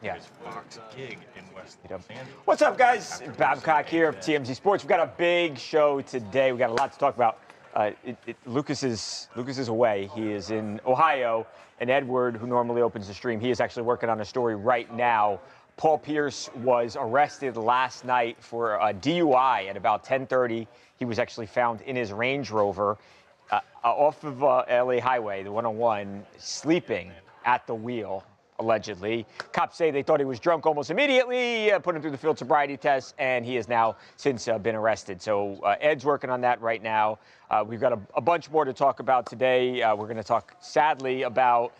Yeah. his Fox gig in West Los Angeles. What's up, guys? Babcock here of TMZ Sports. We've got a big show today. We've got a lot to talk about. Lucas is away. He is in Ohio. And Edward, who normally opens the stream, he is actually working on a story right now. Paul Pierce was arrested last night for a DUI at about 10:30. He was actually found in his Range Rover off of LA Highway, the 101, sleeping at the wheel, allegedly. Cops say they thought he was drunk almost immediately, put him through the field sobriety test, and he has now since been arrested. So Ed's working on that right now. We've got a bunch more to talk about today. We're going to talk, sadly, about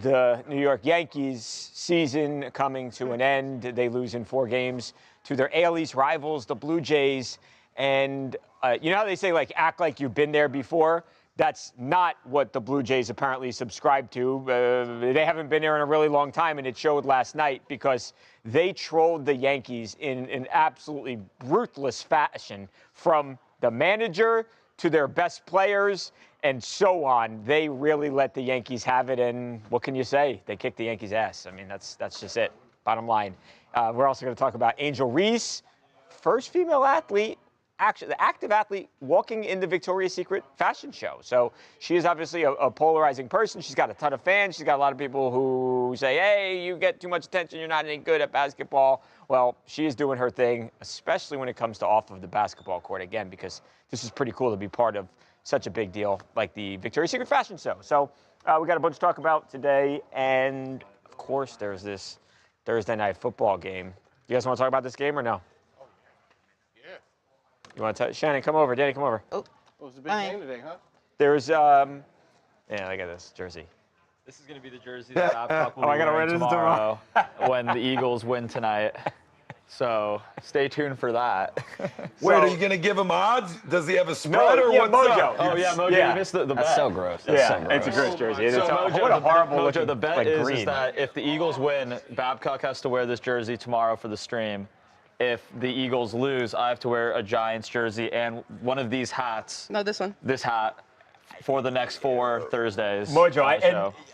the New York Yankees season coming to an end. They lose in 4 games to their AL East rivals, the Blue Jays. And you know how they say, like, act like you've been there before? That's not what the Blue Jays apparently subscribe to. They haven't been there in a really long time, and it showed last night because they trolled the Yankees in an absolutely ruthless fashion, from the manager to their best players and so on. They really let the Yankees have it, and what can you say? They kicked the Yankees' ass. I mean, that's just it, bottom line. We're also going to talk about Angel Reese, first female athlete, actually the active athlete walking in the Victoria's Secret fashion show. So she is obviously a polarizing person. She's got a ton of fans. She's got a lot of people who say, hey, you get too much attention, you're not any good at basketball. Well, she is doing her thing, especially when it comes to off of the basketball court, again, because this is pretty cool to be part of such a big deal like the Victoria's Secret fashion show. So we got a bunch to talk about today, and of course there's this Thursday night football game. You guys want to talk about this game or no? You want to Shannon, come over. Danny, come over. Oh, it's a big game today, huh? There's, yeah, look at this jersey. This is going to be the jersey that Babcock will be wearing tomorrow when the Eagles win tonight. So stay tuned for that. Wait, are you going to give him odds? Does he have a spread or what's Mojo. up? Oh, yeah, Mojo, you missed the bet. That's so gross. That's so gross. It's a gross jersey. So Mojo, what a horrible Mojo, looking, the bet like, is green. that if the Eagles win, Babcock has to wear this jersey tomorrow for the stream. If the Eagles lose, I have to wear a Giants jersey and one of these hats. No, this one. This hat for the next 4 Thursdays. Mojo,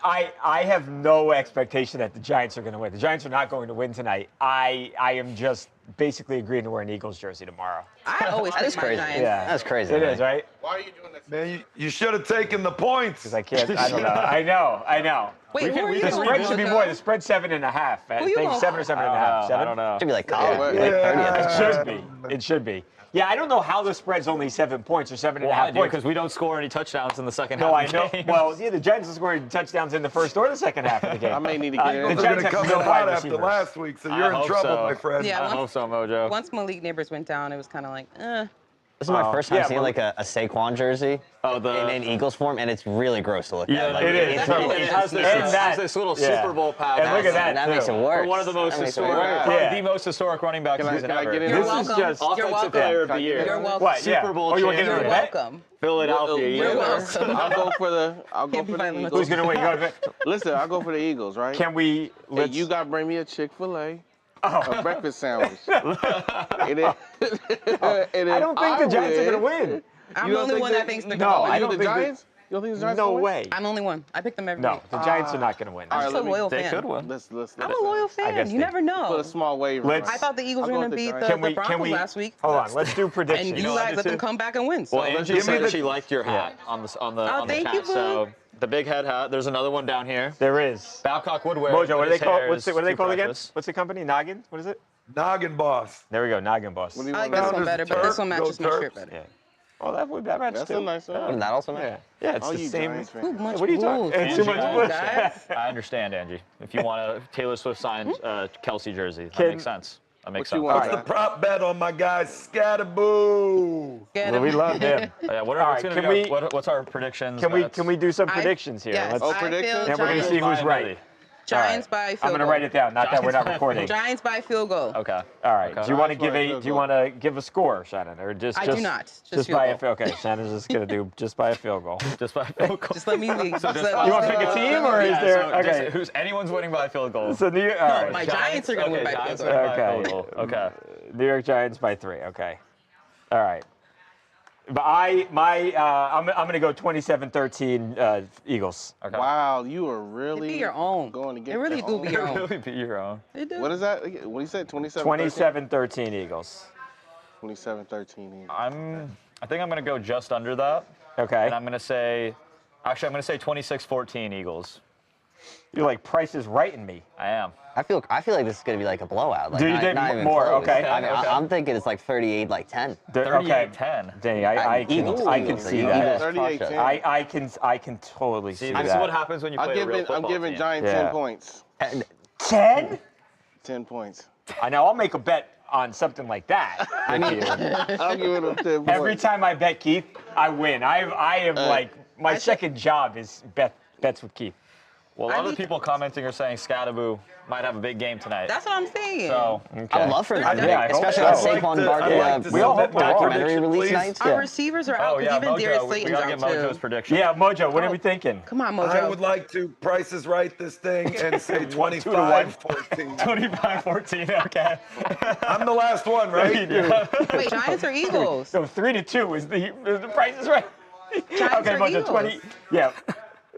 I have no expectation that the Giants are going to win. The Giants are not going to win tonight. I am just basically agreeing to wear an Eagles jersey tomorrow. I always pick my Giants. Yeah, That's crazy. It is, right? Why are you doing that? Man, you should have taken the points. Because I can't. I don't know. I know. Wait, who are you The going spread with, should be Mojo? more. The spread's 7.5. I you think going 7 or 7.5. I don't know. Should be like college. Yeah. Like 30th. It should be. It should be. Yeah, I don't know how the spread's only 7 points or 7.5 points. Because we don't score any touchdowns in the second No, I half know. of the game. Well, yeah, the Giants are scoring touchdowns in the first or the second half of the game. I may need to get in. The They're Giants going to have come no in wide hot after receivers. last week, so I you're in hope trouble, so. my friend. Yeah, I hope so, Mojo. Once Malik Neighbors went down, it was kind of like, This is my first time yeah, seeing like a Saquon jersey in Eagles form, and it's really gross to look Yeah, at. Like, it is. It has this little Super Bowl patch. And look at that. That makes it too. work. For one of the most historic, Yeah. the most historic running backs Can I season get ever. in? This You're is just You're Offensive welcome. player of the year. You're welcome. What? Yeah. Super Bowl Oh, you want to get champion. in You're a bet? welcome. Philadelphia You're Eagles. welcome. I'll go for the Can't be fighting with Eagles. Who's going to win? You go to Listen, I'll go for the Eagles, right? Can we? Hey, Let's, you got to bring me a Chick-fil-A, oh. a breakfast sandwich. It is. I don't think the Giants are going to win. I'm You the don't only think one they- that thinks they're No, going to I win. don't the think that- Giants? You don't think the Giants No gonna win? way. I'm the only one. I pick them every No, week. the Giants are not going to win. All I'm right, just a let me- loyal They fan. could win. Let's I'm a loyal guess fan. You they- never put a know. small waiver. Let's- on. I thought the Eagles I'll were go going to with the beat Giants. the Broncos last week. Hold on, let's do predictions. And you guys let them come back and win. So. Well, Angie Give me said the- she liked your hat on the thank chat. you, boo. So the big head hat. There's another one down here. There is. Babcock would wear. Mojo, what do they call? What are they too called again? precious. What's the company? Noggin? What is it? Noggin boss. There we go. Noggin Boss. What do you I like want? this one Founders better, but this Turk, one matches go my Turks. shirt better. Yeah. Well, that matches That's too. a nice one. Wouldn't that also Yeah. matter? Yeah, it's Oh, the you same. Giants fan. Too much What are you talking? rules. It's too Angie, much bullshit. guys. I understand, Angie. If you want a Taylor Swift signed Kelsey jersey, that Can- makes sense. That makes What you sense. want? What's the prop bet on my guy Scatterboo? Get Well, we him. love him. Yeah, what All are, right, what's, can gonna be we- what's our predictions? Can we do some predictions here? Yes, Let's, Oh, I predictions? feel and we're gonna Giants, see who's right. Giants by I'm field gonna goal. write it down. Not that we're not recording. Giants by field goal. Okay. All right. Okay. Do you want to give Giants by a? field Do you goal. want to give a score, Shannon, or just? I do not. Just by a field field. Okay, Shannon's just gonna do just by a field goal. Just by field goal. Just let me lead. So just- You want to pick a team, or is Yeah, there? so just Okay. who's anyone's winning by field goal? So New York. All right. my Giants are gonna win by field Giants goal. winning by Okay. field goal. Okay. New York Giants by 3. Okay. All right. But I'm going to go 27-13 Eagles. Okay. Wow, you are It really be your own. going to get It really your do own. be your own. Really be your own. They do. What is that? What you said? 27. 27-13 Eagles. 27-13. I think I'm going to go just under that. Okay. And I'm going to say 26-14 Eagles. You're like Price is Right in me. I am. I feel like this is gonna be like a blowout. Like, Do you not, think not even more? close. Okay. I mean, Okay. I'm thinking it's like 38-10. Okay. 38-10. Danny, I can see that. 38-10. I can totally see See, that. this is what happens when you play a real football I'm giving team. Giants Yeah. 10 points. 10? 10 points. I know. I'll make a bet on something like that. I mean, I'll give it 10 points. every time I bet Keith, I win. I am like my second job is bets with Keith. Well, a lot of the people commenting are saying Scadaboo might have a big game tonight. That's what I'm saying. So, I would love for that, Yeah, I hope especially so. when I'd Saquon like Barkley to- I'd like to We all hope we're wrong. documentary Prediction, release please. night. Our receivers are out because even Darius Mojo. We Slayton's gotta out get Mojo's too. prediction. Yeah, Mojo, what are we thinking? Come on, Mojo. I would like to Price is Right this thing and say 25-14. 25-14. Okay. I'm the last one, right? Wait, Giants or Eagles? So 3-2 is the Price is Right. Giants Okay, or Mojo, Eagles? 20. Yeah.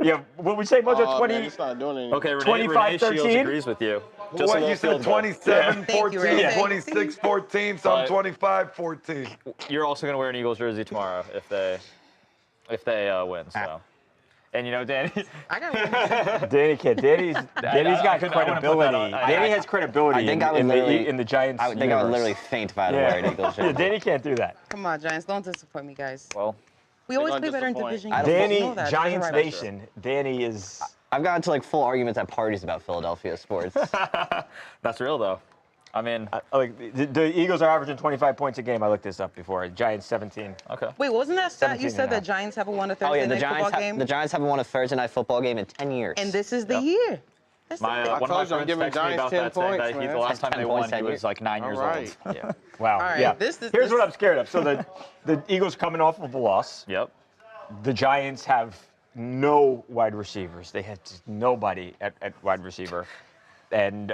Yeah, what would we say, Mojo? Oh, 20. man, it's not doing anything. Okay, Renee 25-13? Shields agrees with you. Just a What little you said, field goal. 27-14, Thank you, Ray. 26-14, so I'm But- 25-14. You're also going to wear an Eagles jersey tomorrow if they win. So, and you know, Danny, I got one. Danny can't. Danny's got I wouldn't put that credibility. on. Danny has credibility I think in, I would in literally- the in the Giants. I would think I would universe. literally faint if I had to wear an Eagles Yeah, jersey. Danny can't do that. Come on, Giants. Don't disappoint me, guys. well, We always gonna play better in disappoint. division I games. don't You Danny, know that. Giants You're right. Nation. Danny is. I've gotten into like full arguments at parties about Philadelphia sports. that's real though. I mean, Like the Eagles are averaging 25 points a game. I looked this up before. Giants 17. okay. Wait, wasn't that stat 17 you said and a the half. Giants haven't won a Oh Thursday yeah, night football game? the Giants haven't won a Thursday night football game in 10 years. And this is the Yep. year. That's the My thing. one of my told you I'm friends giving texted me Giants about 10 that, saying that points, the man. last time 10 they won, points, he 10 was years. like 9 years All right. old. Yeah. Wow. All right, Yeah. this- Here's what I'm scared of. So the Eagles coming off of a loss. Yep. The Giants have no wide receivers. They had just nobody at wide receiver, and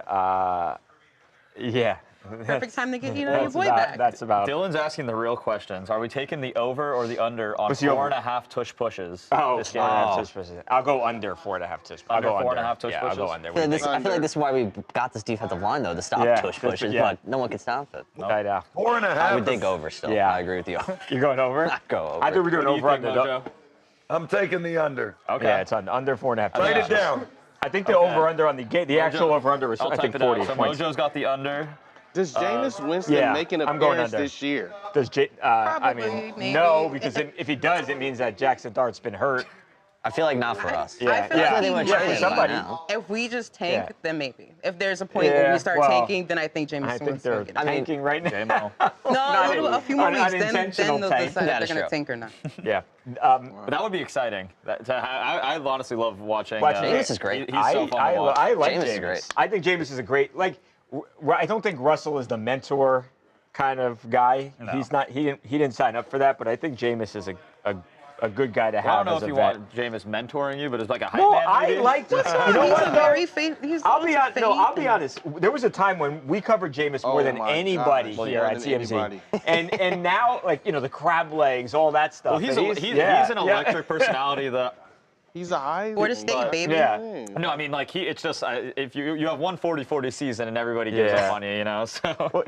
yeah. Perfect time to get your boy about, back. That's about. Dylan's asking the real questions. Are we taking the over or the under on What's the over? 4.5 tush pushes? Oh, this 4.5 game? tush pushes. I'll go under 4.5 tush. I'll Under go 4.5 tush Yeah, I'll go pushes? under. I What do you think? feel like this is why we got this defensive line though to stop Yeah, tush that's- pushes, yeah. but no one can stop it. I know. 4.5. I would is- think over still. Yeah. I agree with you. You're going over? I'd go over. I think we're doing What do you over think, under. Mojo? I'm taking the under. Okay. Yeah, it's under 4.5. Write tushes. it down. I think the over under on the actual over under is I'll I think type it 40 out. So points. Mojo's got the under. Does Jameis Winston yeah, make an I'm going appearance under. this year? Does I mean, Probably, maybe. no, because if he does, it means that Jackson Dart's been hurt. I feel like not for us. I Yeah, feel yeah. like They he would Yeah, trade for him by somebody. now. If we just tank, Yeah. then maybe. If there's a point where Yeah, we start well, tanking, then I think Jameis I think Winston's they're going to get it. tanking right now. J-Mo. No, a few more an weeks, then unintentional they'll tank. decide if That is they're going to true. tank or not. Yeah. But that would be exciting. I honestly love watching. Jameis is great. He's so fun to watch. I like Jameis is Jameis. great. I think Jameis is a great I don't think Russell is the mentor kind of guy. No. He's not. He didn't sign up for that. But I think Jameis is a good guy to I have don't know as if a you vet. want Jameis mentoring you, but it's like a hype No, man. I maybe? like this. You know He's what? a though? very he's I'll be honest. honest. No, I'll be honest. There was a time when we covered Jameis more Oh than my anybody gosh, here more at than TMZ. anybody. And now, like the crab legs, all that stuff. Well, he's And an electric personality that. He's a high. Florida State, baby. Yeah. No, I mean, like it's just if you have one 40-40 season and everybody gives Yeah. up on you, you know. So Well,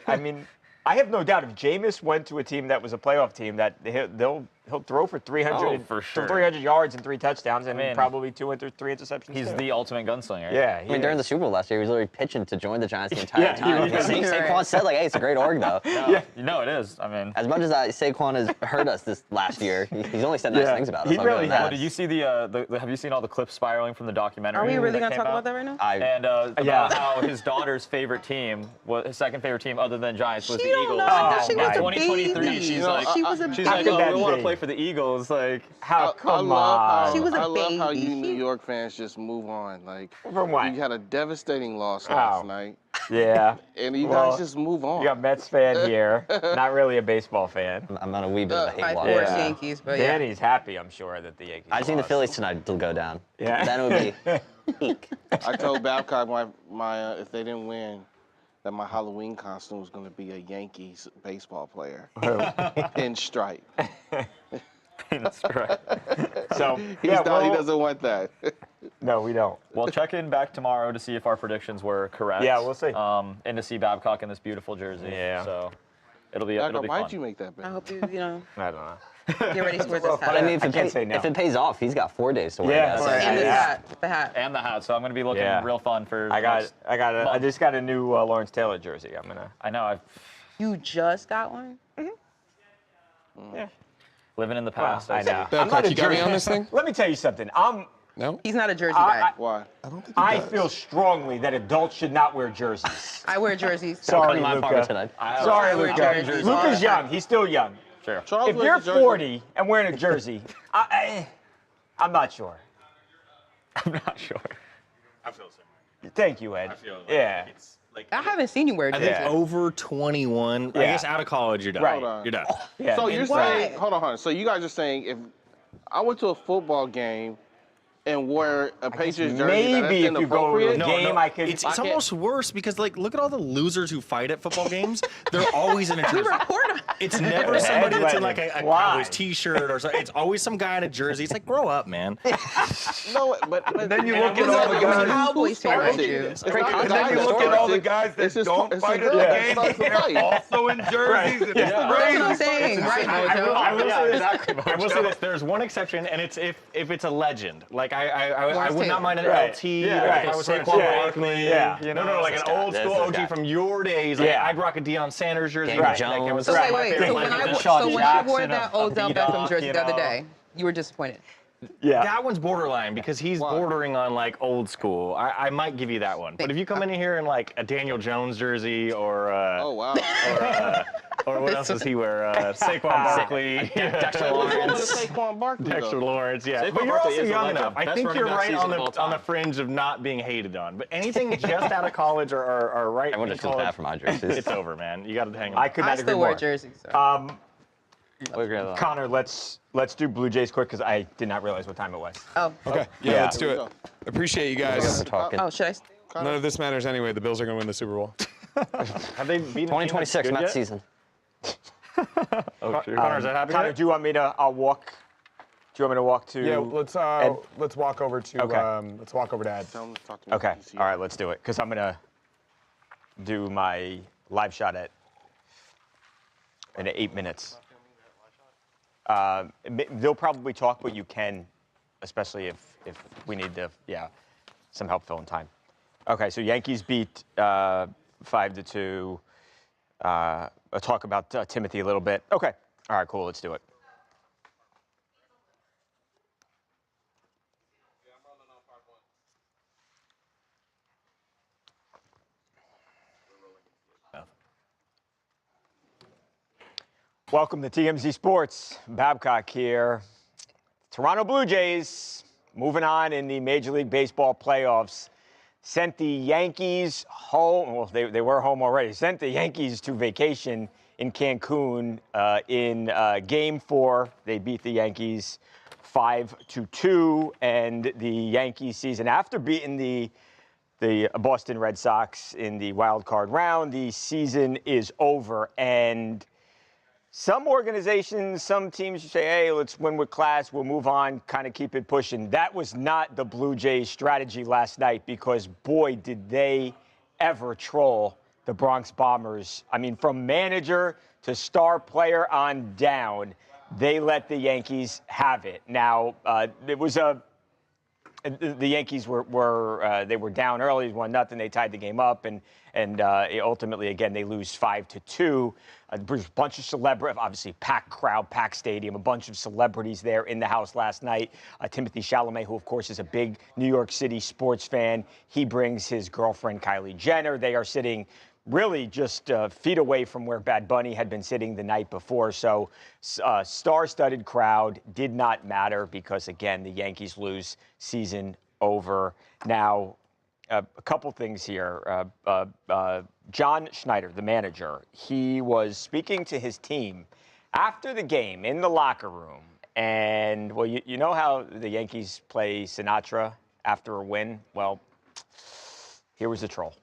I mean, I have no doubt if Jameis went to a team that was a playoff team, that he'll throw for 300, Oh, for sure. 300 yards and 3 touchdowns, and mean, probably 3 interceptions. he's too. the ultimate gunslinger. Yeah. I mean, during the Super Bowl last year, he was literally pitching to join the Giants the entire Yeah, he time. was. Saquon said, like, hey, it's a great org, though. Yeah, you know it is. I mean, As much as Saquon has hurt us this last year, he's only said nice Yeah, things about us. he I'll give really him has. that. well, did you see have you seen all the clips spiraling from the documentary? Are we really that going to came talk out? about that right now? And Yeah. about how his daughter's favorite team, his second favorite team other than Giants, was She the don't Eagles. know. Oh, She my was a 2023, baby. she's You know, like, she was a she's How like, could oh, that we want to be? play for the Eagles. Like, How? Come on. She was a I love how baby. you New York fans just move on. Like, From what? you had a devastating loss Oh. last night, Yeah. and you Well, guys just move on. You got Mets fan here, not really a baseball fan. I'm on a wee bit of a hate I walk. force Yeah. Yankees, but yeah. Danny's happy, I'm sure, that the Yankees I just need the lost. Phillies tonight to go down. Yeah. Then it would be peak. I told Babcock my if they didn't win, that my Halloween costume was going to be a Yankees baseball player in stripe. That's right. So He doesn't want that. No, we don't. We'll check in back tomorrow to see if our predictions were correct. Yeah, we'll see. And to see Babcock in this beautiful jersey. Yeah. So it'll be Babcock, fun. why'd you make that bet? I hope you know, I don't know. get ready to wear this But I mean, hat. if it pays off, he's got 4 days to wear Yeah, that. right. And this Yeah. hat, the hat. And the hat. So I'm going to be looking Yeah. real fun for. I just got a new Lawrence Taylor jersey. I'm gonna. I know. I'm You just got one? Yeah. living in the past. I know. Babcock, I'm not a you got me jersey- on this thing? Let me tell you something. No? He's not a jersey guy. Why? I don't think he I does. feel strongly that adults should not wear jerseys. I wear jerseys. Sorry, in my Luca. apartment tonight. Sorry, I wear Luca. jerseys all Luca's the young. time. He's still young. Sure. Charles If wears you're a jersey. 40 and wearing a jersey, I'm not sure. I'm not sure. I feel the same way. Thank you, Ed. I feel like Yeah. it's like I haven't seen you wear a I jersey. think over 21. I Yeah. guess out of college, you're done. Right. Hold on. You're done. Yeah. So you're Why? saying, hold on. So you guys are saying if I went to a football game and wore a Patriots jersey, maybe that's if you go to inappropriate? a game, I could. It's almost worse because like look at all the losers who fight at football games. They're always in a jersey. Report on. It's never somebody that's in like a Why? Cowboys t-shirt or something. It's always some guy in a jersey. It's like grow up, man. No, but Then you and look at I'm all the not- guys. Cowboys fan, started mind you. this? It's Great not the And then guy you that look at all the started guys it. that It's just- don't it's fight the at the girl that game, starts the they're fight. also in jerseys, and it's That's what I'm crazy. saying, right, Mojo? I will say this. Exactly. I will say this. There's one exception, and it's if it's a legend. Like I Lawrence would not Taylor. mind an Right. LT. Yeah, like right. if I was Right. Saquon Yeah. Barkley. Yeah. You know, no, like an old school This OG guy. from your days. Like, Yeah. I'd rock a Deion Sanders jersey. Daniel Like, Jones. it was So Right. wait, wait. So Right. when I Like so when you wore Jackson, that a Odell Doc, Beckham jersey you the other know. day, you were disappointed. Yeah. That one's borderline because he's Why? bordering on like old school. I might give you that one. But if you come in here in like a Daniel Jones jersey or Oh wow. or what else does he wear? Saquon Barkley, Dexter What's wrong with Lawrence. Saquon Barkley, though? Dexter Lawrence, yeah. Saquon But you're Barkley also is a young legend. enough. I Best think running you're back right season on of all the time. fringe of not being hated on. But anything just out of college or right Everyone in just feels college, bad for my jerseys. it's over, man. You got to hang. I could not I agree still more. wear jerseys. So. Connor, let's do Blue Jays quick because I did not realize what time it was. Oh. Okay, yeah, Yeah. let's do it. Appreciate you guys. Talking. Oh, should I? None of this matters anyway. The Bills are going to win the Super Bowl. Have they beaten 2026 Mets season. Oh, Connor, is that happening? Connor, do you want me to? I'll walk. Do you want me to walk to? Yeah, let's walk over to Okay. let's walk over to Ed. Tell him to talk to me. Okay. He's All right. Let's do it because I'm gonna do my live shot in 8 minutes. They'll probably talk, but you can, especially if we need to, some help filling time. Okay, so Yankees beat 5-2. I'll talk about Timothy a little bit. Okay, all right, cool, let's do it. Welcome to TMZ Sports. Babcock here. Toronto Blue Jays, moving on in the Major League Baseball playoffs, sent the Yankees home. Well, they were home already. Sent the Yankees to vacation in Cancun in Game 4. They beat the Yankees 5-2, and the Yankees season, after beating the Boston Red Sox in the wild card round, the season is over. And some organizations, some teams say, hey, let's win with class, we'll move on, kind of keep it pushing. That was not the Blue Jays' strategy last night because, boy, did they ever troll the Bronx Bombers. I mean, from manager to star player on down, they let the Yankees have it. Now, it was the Yankees were down early, 1-0. They tied the game up, and ultimately, again, they lose 5-2. There's a bunch of celebrities, obviously packed crowd, packed stadium, a bunch of celebrities there in the house last night. Timothy Chalamet, who of course is a big New York City sports fan, he brings his girlfriend Kylie Jenner. They are sitting really just feet away from where Bad Bunny had been sitting the night before. So star-studded crowd, did not matter because, again, the Yankees lose, season over. Now, a couple things here. John Schneider, the manager, he was speaking to his team after the game in the locker room. And, well, you know how the Yankees play Sinatra after a win? Well, here was the troll.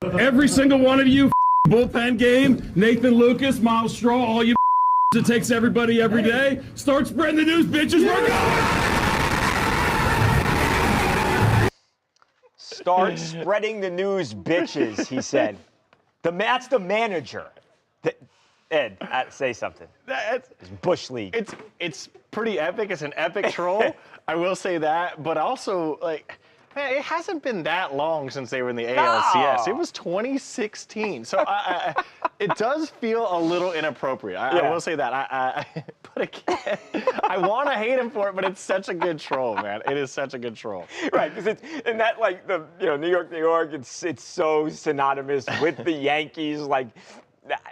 Every single one of you, bullpen game, Nathan Lucas, Miles Straw, all you it takes everybody every day. Start spreading the news, bitches. We're going! Start spreading the news, bitches, he said. That's the manager. Ed, say something. It's Bush League. It's pretty epic. It's an epic troll. I will say that. But also, like, man, it hasn't been that long since they were in the ALCS. No. It was 2016. So it does feel a little inappropriate. I will say that. But again, I want to hate him for it, but it's such a good troll, man. It is such a good troll. Right, because and that, like, the New York, it's so synonymous with the Yankees. Like,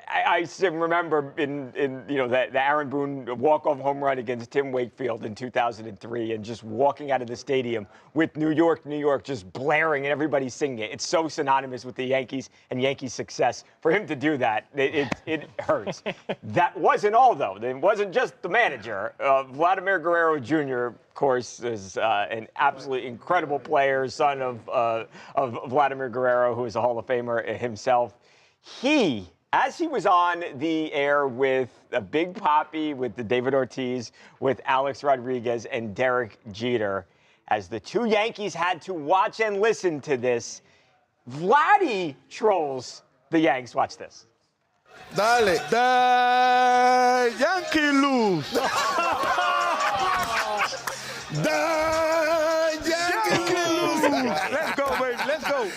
I remember in the Aaron Boone walk-off home run against Tim Wakefield in 2003, and just walking out of the stadium with New York, just blaring and everybody singing it. It's so synonymous with the Yankees and Yankees success. For him to do that, it hurts. That wasn't all, though. It wasn't just the manager. Vladimir Guerrero Jr., of course, is an absolutely incredible player, son of Vladimir Guerrero, who is a Hall of Famer himself. As he was on the air with Big Papi, with the David Ortiz, with Alex Rodriguez and Derek Jeter, as the two Yankees had to watch and listen to this, Vladdy trolls the Yanks. Watch this. Dale, the Yankee lose. The Yankee lose. Let's go, baby. Let's go.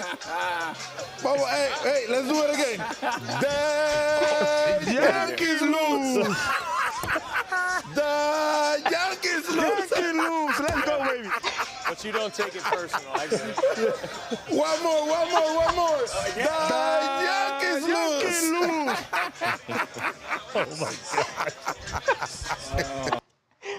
Hey, let's do it again. The Yankees lose. The Yankees lose. Let's go, baby. But you don't take it personal. I get it. One more. The Yankees lose. Oh, my God.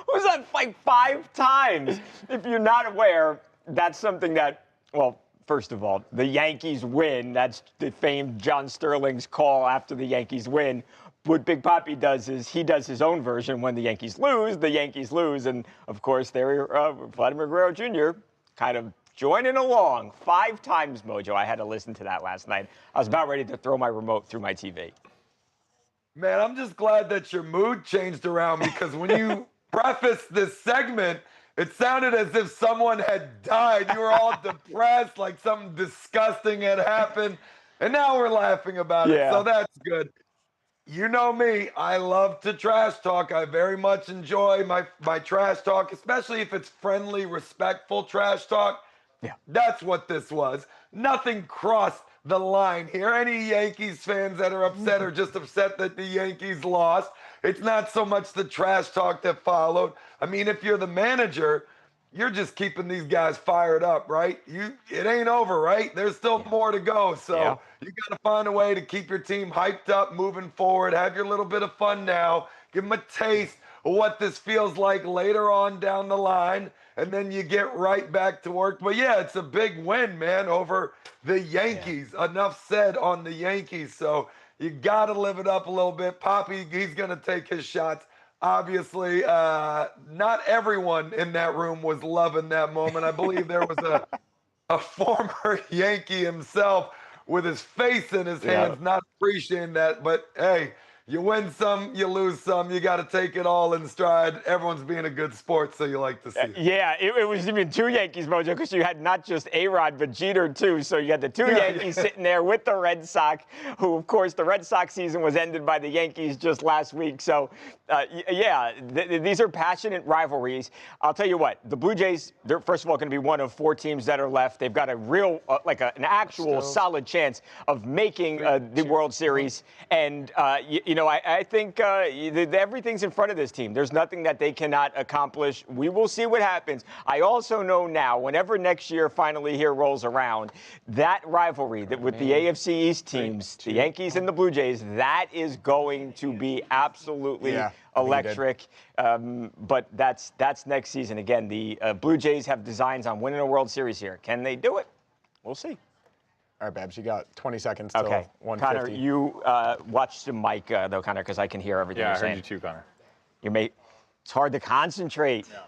Was that like 5 times? If you're not aware, that's something that, well, first of all, the Yankees win. That's the famed John Sterling's call after the Yankees win. What Big Papi does is he does his own version. When the Yankees lose, and of course, there Vladimir Guerrero Jr. kind of joining along 5 times. Mojo, I had to listen to that last night. I was about ready to throw my remote through my TV. Man, I'm just glad that your mood changed around, because when you prefaced this segment, it sounded as if someone had died. You were all depressed, like something disgusting had happened. And now we're laughing about it. So that's good. You know me. I love to trash talk. I very much enjoy my trash talk, especially if it's friendly, respectful trash talk. Yeah. That's what this was. Nothing crossed the line here. Any Yankees fans that are upset are just upset that the Yankees lost. It's not so much the trash talk that followed. I mean, if you're the manager, you're just keeping these guys fired up, right? It ain't over, right? There's still more to go. So you got to find a way to keep your team hyped up, moving forward. Have your little bit of fun now. Give them a taste of what this feels like later on down the line, and then you get right back to work. But yeah, it's a big win, man, over the Yankees. Enough said on the Yankees. So you got to live it up a little bit. Papi, he's going to take his shots. Obviously, not everyone in that room was loving that moment. I believe there was a former Yankee himself with his face in his hands, not appreciating that. But, hey, you win some, you lose some. You got to take it all in stride. Everyone's being a good sport, so you like to see it. Yeah, it was even 2 Yankees, Mojo, because you had not just A-Rod, but Jeter, too. So you had the 2 Yankees sitting there with the Red Sox, who, of course, the Red Sox season was ended by the Yankees just last week. So, these are passionate rivalries. I'll tell you what, the Blue Jays, they're, first of all, going to be one of 4 teams that are left. They've got a real, an actual solid chance of making the World Series. And, I think everything's in front of this team. There's nothing that they cannot accomplish. We will see what happens. I also know now, whenever next year finally here rolls around, that rivalry with the AFC East teams, the Yankees and the Blue Jays, that is going to be absolutely electric. But that's next season. Again, the Blue Jays have designs on winning a World Series here. Can they do it? We'll see. All right, Babs, you got 20 seconds till 1:50. Connor, you watch the mic, though, Connor, because I can hear everything you're saying. Yeah, I heard you too, Connor. It's hard to concentrate. Yeah.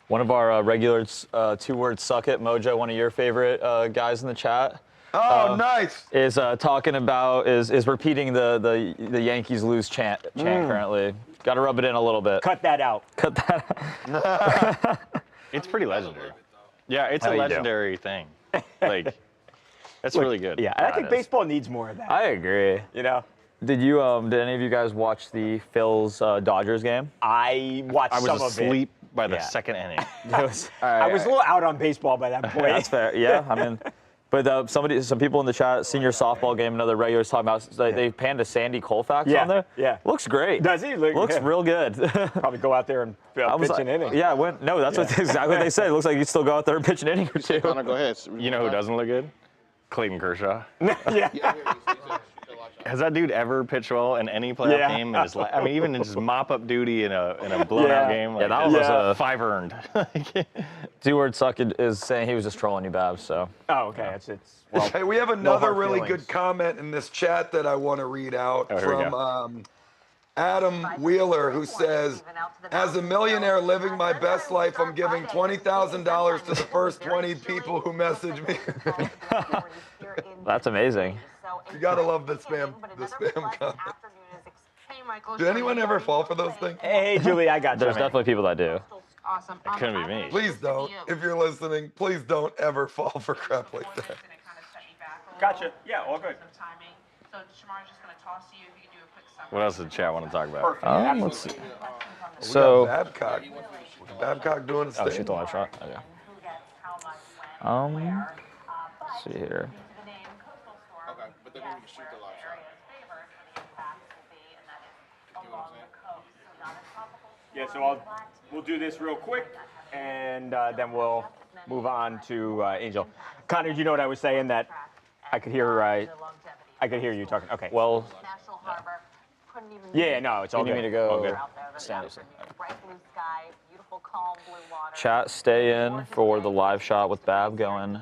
One of our regulars, 2-word suck it, Mojo, one of your favorite guys in the chat. Oh, nice. Is talking about is repeating the Yankees lose chant currently. Got to rub it in a little bit. Cut that out. Cut that out. It's pretty legendary. Yeah, it's How a you do? legendary thing. Like, that's really good. Yeah, and I think baseball needs more of that. I agree. You know? Did any of you guys watch the Phils Dodgers game? I watched I some was of it. asleep by the second inning. I was a little out on baseball by that point. That's fair. Yeah, I mean, but some people in the chat, senior softball game, another regulars talking about they panned a Sandy Koufax on there. Yeah. Looks great. Does he? Looks real good. Probably go out there and pitch an inning. Yeah, that's exactly what they said. It looks like you still go out there and pitch an inning or two. Connor, go ahead. You know who doesn't look good? Clayton Kershaw. Yeah. Has that dude ever pitched well in any playoff game in his life? I mean, even in his mop-up duty in a blown-out game. Like, that was 5 earned. Two-word suck is saying he was just trolling you, Babs. So. Oh, okay. Well, Hey, we have another hard really feelings. good comment in this chat that I want to read out here we from Adam Wheeler, who says, as a millionaire living my best life, I'm giving $20,000 to the first 20 people who message me. That's amazing. You gotta love the spam comment. Did anyone ever fall for those things? Hey, Julie, I got you. There's definitely people that do. Awesome. It couldn't be me. Please don't. If you're listening, please don't ever fall for crap like that. Gotcha. Yeah, all good. So Shamar's just going to toss you if you can do a quick summary. What else did the chat want to talk about? Let's see. We So. got Babcock. Babcock doing his Oh, thing. shoot the live shot. Okay. Let's see here. Okay, but then we can shoot the live shot. Yeah, so we'll do this real quick, and then we'll move on to Angel. Connor, do you know what I was saying? That I could hear you talking. Okay. Well. Yeah, no, it's all You good. need me to go All good. stand up. Bright blue sky, beautiful calm blue water. Chat, stay in for the live shot with Bab going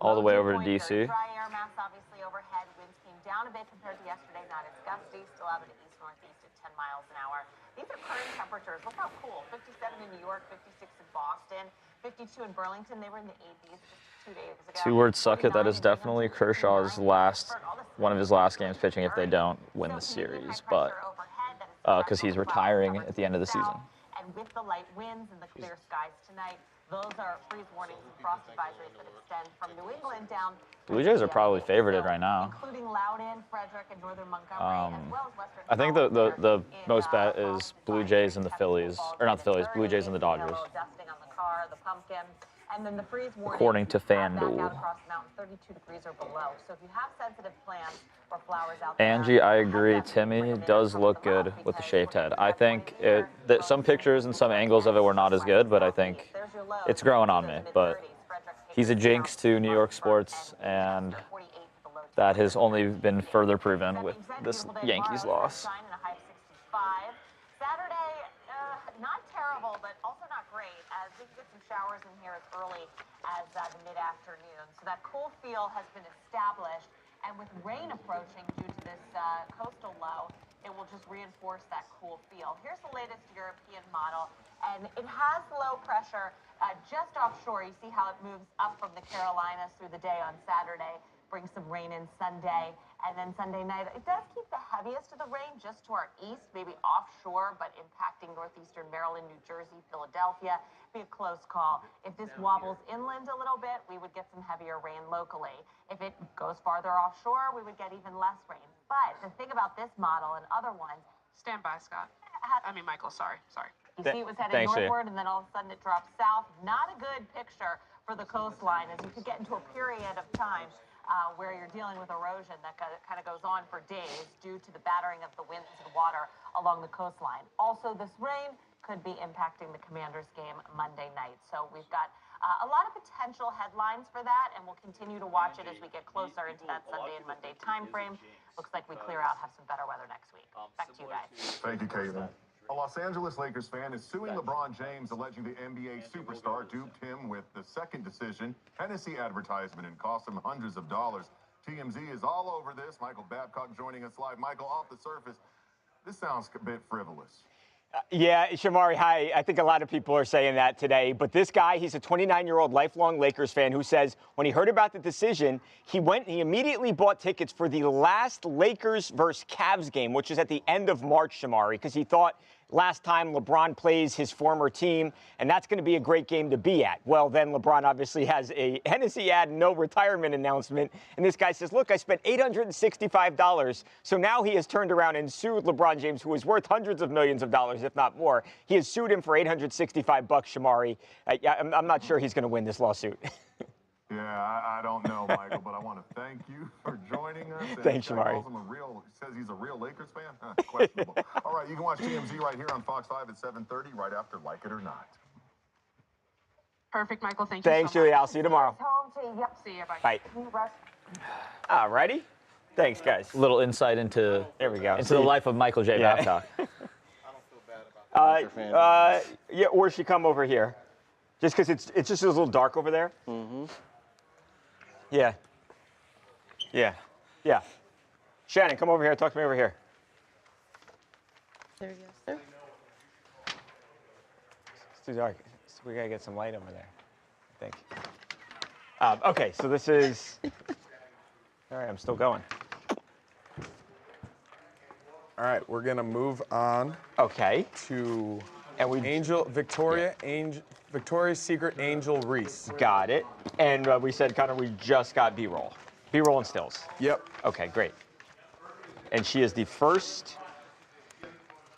all the way over to DC. Dry air mass obviously overhead. Winds came down a bit compared to yesterday, not as gusty. Still out of the east-northeast at 10 miles an hour. These are current temperatures. Look how cool. 57 in New York, 56 in Boston, 52 in Burlington. They were in the 80s just 2 days ago. Two-word suck it. That is definitely Kershaw's one of his last games pitching if they don't win the series, but because he's retiring at the end of the season. And with the light winds and the clear skies tonight, those are freeze warnings and frost advisories that extend from New England down. Blue Jays are probably favorited right now. Including Loudon, Frederick, and northern Montgomery, as well as western. I think the most bet is Blue Jays and the Phillies, or not the Phillies, Blue Jays and the Dodgers. Dusting on the car, the pumpkin, and then the freeze warning. According to back FanDuel. out across the mountain, 32 degrees or below. So if you have sensitive plants or flowers out there, Angie, I agree. Timmy does look good with the shaved head. I think that some pictures and some angles of it were not as good, but I think it's growing on me. But he's a jinx to New York sports, and that has only been further proven with this Yankees loss. Saturday, not terrible, but also not great, as we can get some showers in here as early as the mid-afternoon. So that cool feel has been established, and with rain approaching due to this coastal low, it will just reinforce that cool feel. Here's the latest European model, and it has low pressure just offshore. You see how it moves up from the Carolinas through the day on Saturday, brings some rain in Sunday, and then Sunday night, it does keep the heaviest of the rain just to our east, maybe offshore, but impacting northeastern Maryland, New Jersey, Philadelphia. Be a close call. If this wobbles inland a little bit, we would get some heavier rain locally. If it goes farther offshore, we would get even less rain. But the thing about this model and other ones, Stand by, Scott. I mean, Michael, sorry. you see it was headed northward, and then all of a sudden it drops south. Not a good picture for the coastline, as you could get into a period of time where you're dealing with erosion that kind of goes on for days due to the battering of the winds and water along the coastline. Also, this rain could be impacting the Commanders game Monday night. So we've got a lot of potential headlines for that, and we'll continue to watch it as we get closer into that Sunday and Monday time frame. Looks like we clear out, have some better weather next week. Back to you guys. Thank you, Caitlin. A Los Angeles Lakers fan is suing LeBron James, alleging the NBA superstar duped him with the second decision Hennessy advertisement and cost him hundreds of dollars. TMZ is all over this. Michael Babcock joining us live. Michael, off the surface, this sounds a bit frivolous. Yeah, Shamari, hi. I think a lot of people are saying that today. But this guy, he's a 29-year-old lifelong Lakers fan who says when he heard about the decision, he immediately bought tickets for the last Lakers versus Cavs game, which is at the end of March, Shamari, because he thought last time LeBron plays his former team, and that's going to be a great game to be at. Well, then LeBron obviously has a Hennessy ad, no retirement announcement, and this guy says, look, I spent $865, so now he has turned around and sued LeBron James, who is worth hundreds of millions of dollars, if not more. He has sued him for $865, Shamari. I'm not sure he's going to win this lawsuit. Yeah, I don't know, Michael, but I want to thank you for joining us. Thanks, Shamari. Says he's a real Lakers fan? Questionable. All right, you can watch TMZ right here on Fox 5 at 7:30, right after Like It or Not. Perfect, Michael. Thank you Thanks, so much. Julie. I'll see you tomorrow. See you. Bye. Bye. All righty. Thanks, guys. A little insight into there we go. Into the life of Michael J. Babcock. I don't feel bad about it. Yeah, or she come over here, just because it's just a little dark over there. Mm-hmm. Yeah. Yeah. Yeah. Shannon, come over here. Talk to me over here. There you go, sir. It's too dark. We gotta get some light over there, I think. Okay, so this is. All right, I'm still going. All right, we're gonna move on. Okay. To Victoria's Secret Angel Reese. Got it. And we said, Connor, we just got B-roll. B-roll and stills. Yep. Okay, great. And she is the first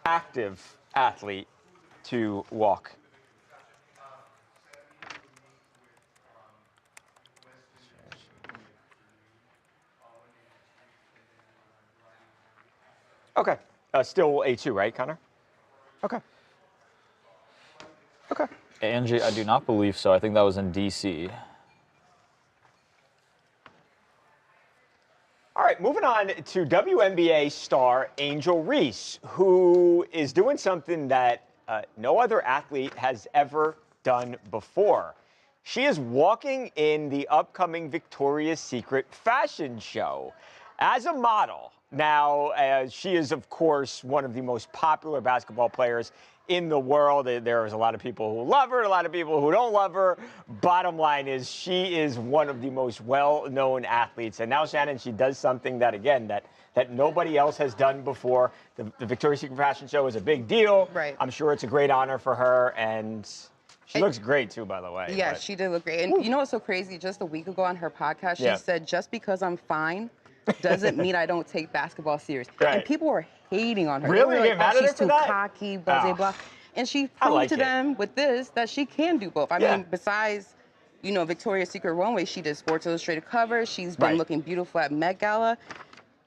active athlete to walk. Okay. Still A2, right, Connor? Okay. Okay. Angie, I do not believe so. I think that was in D.C. All right, moving on to WNBA star Angel Reese, who is doing something that no other athlete has ever done before. She is walking in the upcoming Victoria's Secret fashion show as a model. Now, she is, of course, one of the most popular basketball players in the world. There's a lot of people who love her, a lot of people who don't love her. Bottom line is she is one of the most well-known athletes. And now, Shannon, she does something that, again, that nobody else has done before. The Victoria's Secret fashion show is a big deal. Right. I'm sure it's a great honor for her. And she looks great, too, by the way. Yeah, she did look great. And you know what's so crazy? Just a week ago on her podcast, she said, just because I'm fine doesn't mean I don't take basketball serious. Right. And people were hating on her. Really? They were like, She's she's too cocky, blah, blah, blah. And she proved to them with this that she can do both. I mean, besides, you know, Victoria's Secret runway, she did Sports Illustrated covers. She's been looking beautiful at Met Gala.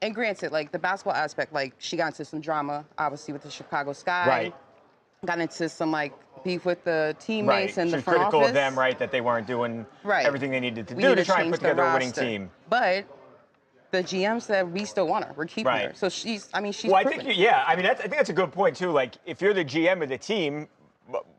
And granted, like the basketball aspect, like she got into some drama, obviously, with the Chicago Sky. Right. Got into some like beef with the teammates and the front critical office. of them, right, that they weren't doing everything they needed to do to try and put together a winning team. But the GM said we still want her. We're keeping her. So she's Well, proven. I think, I think that's a good point, too. Like, if you're the GM of the team,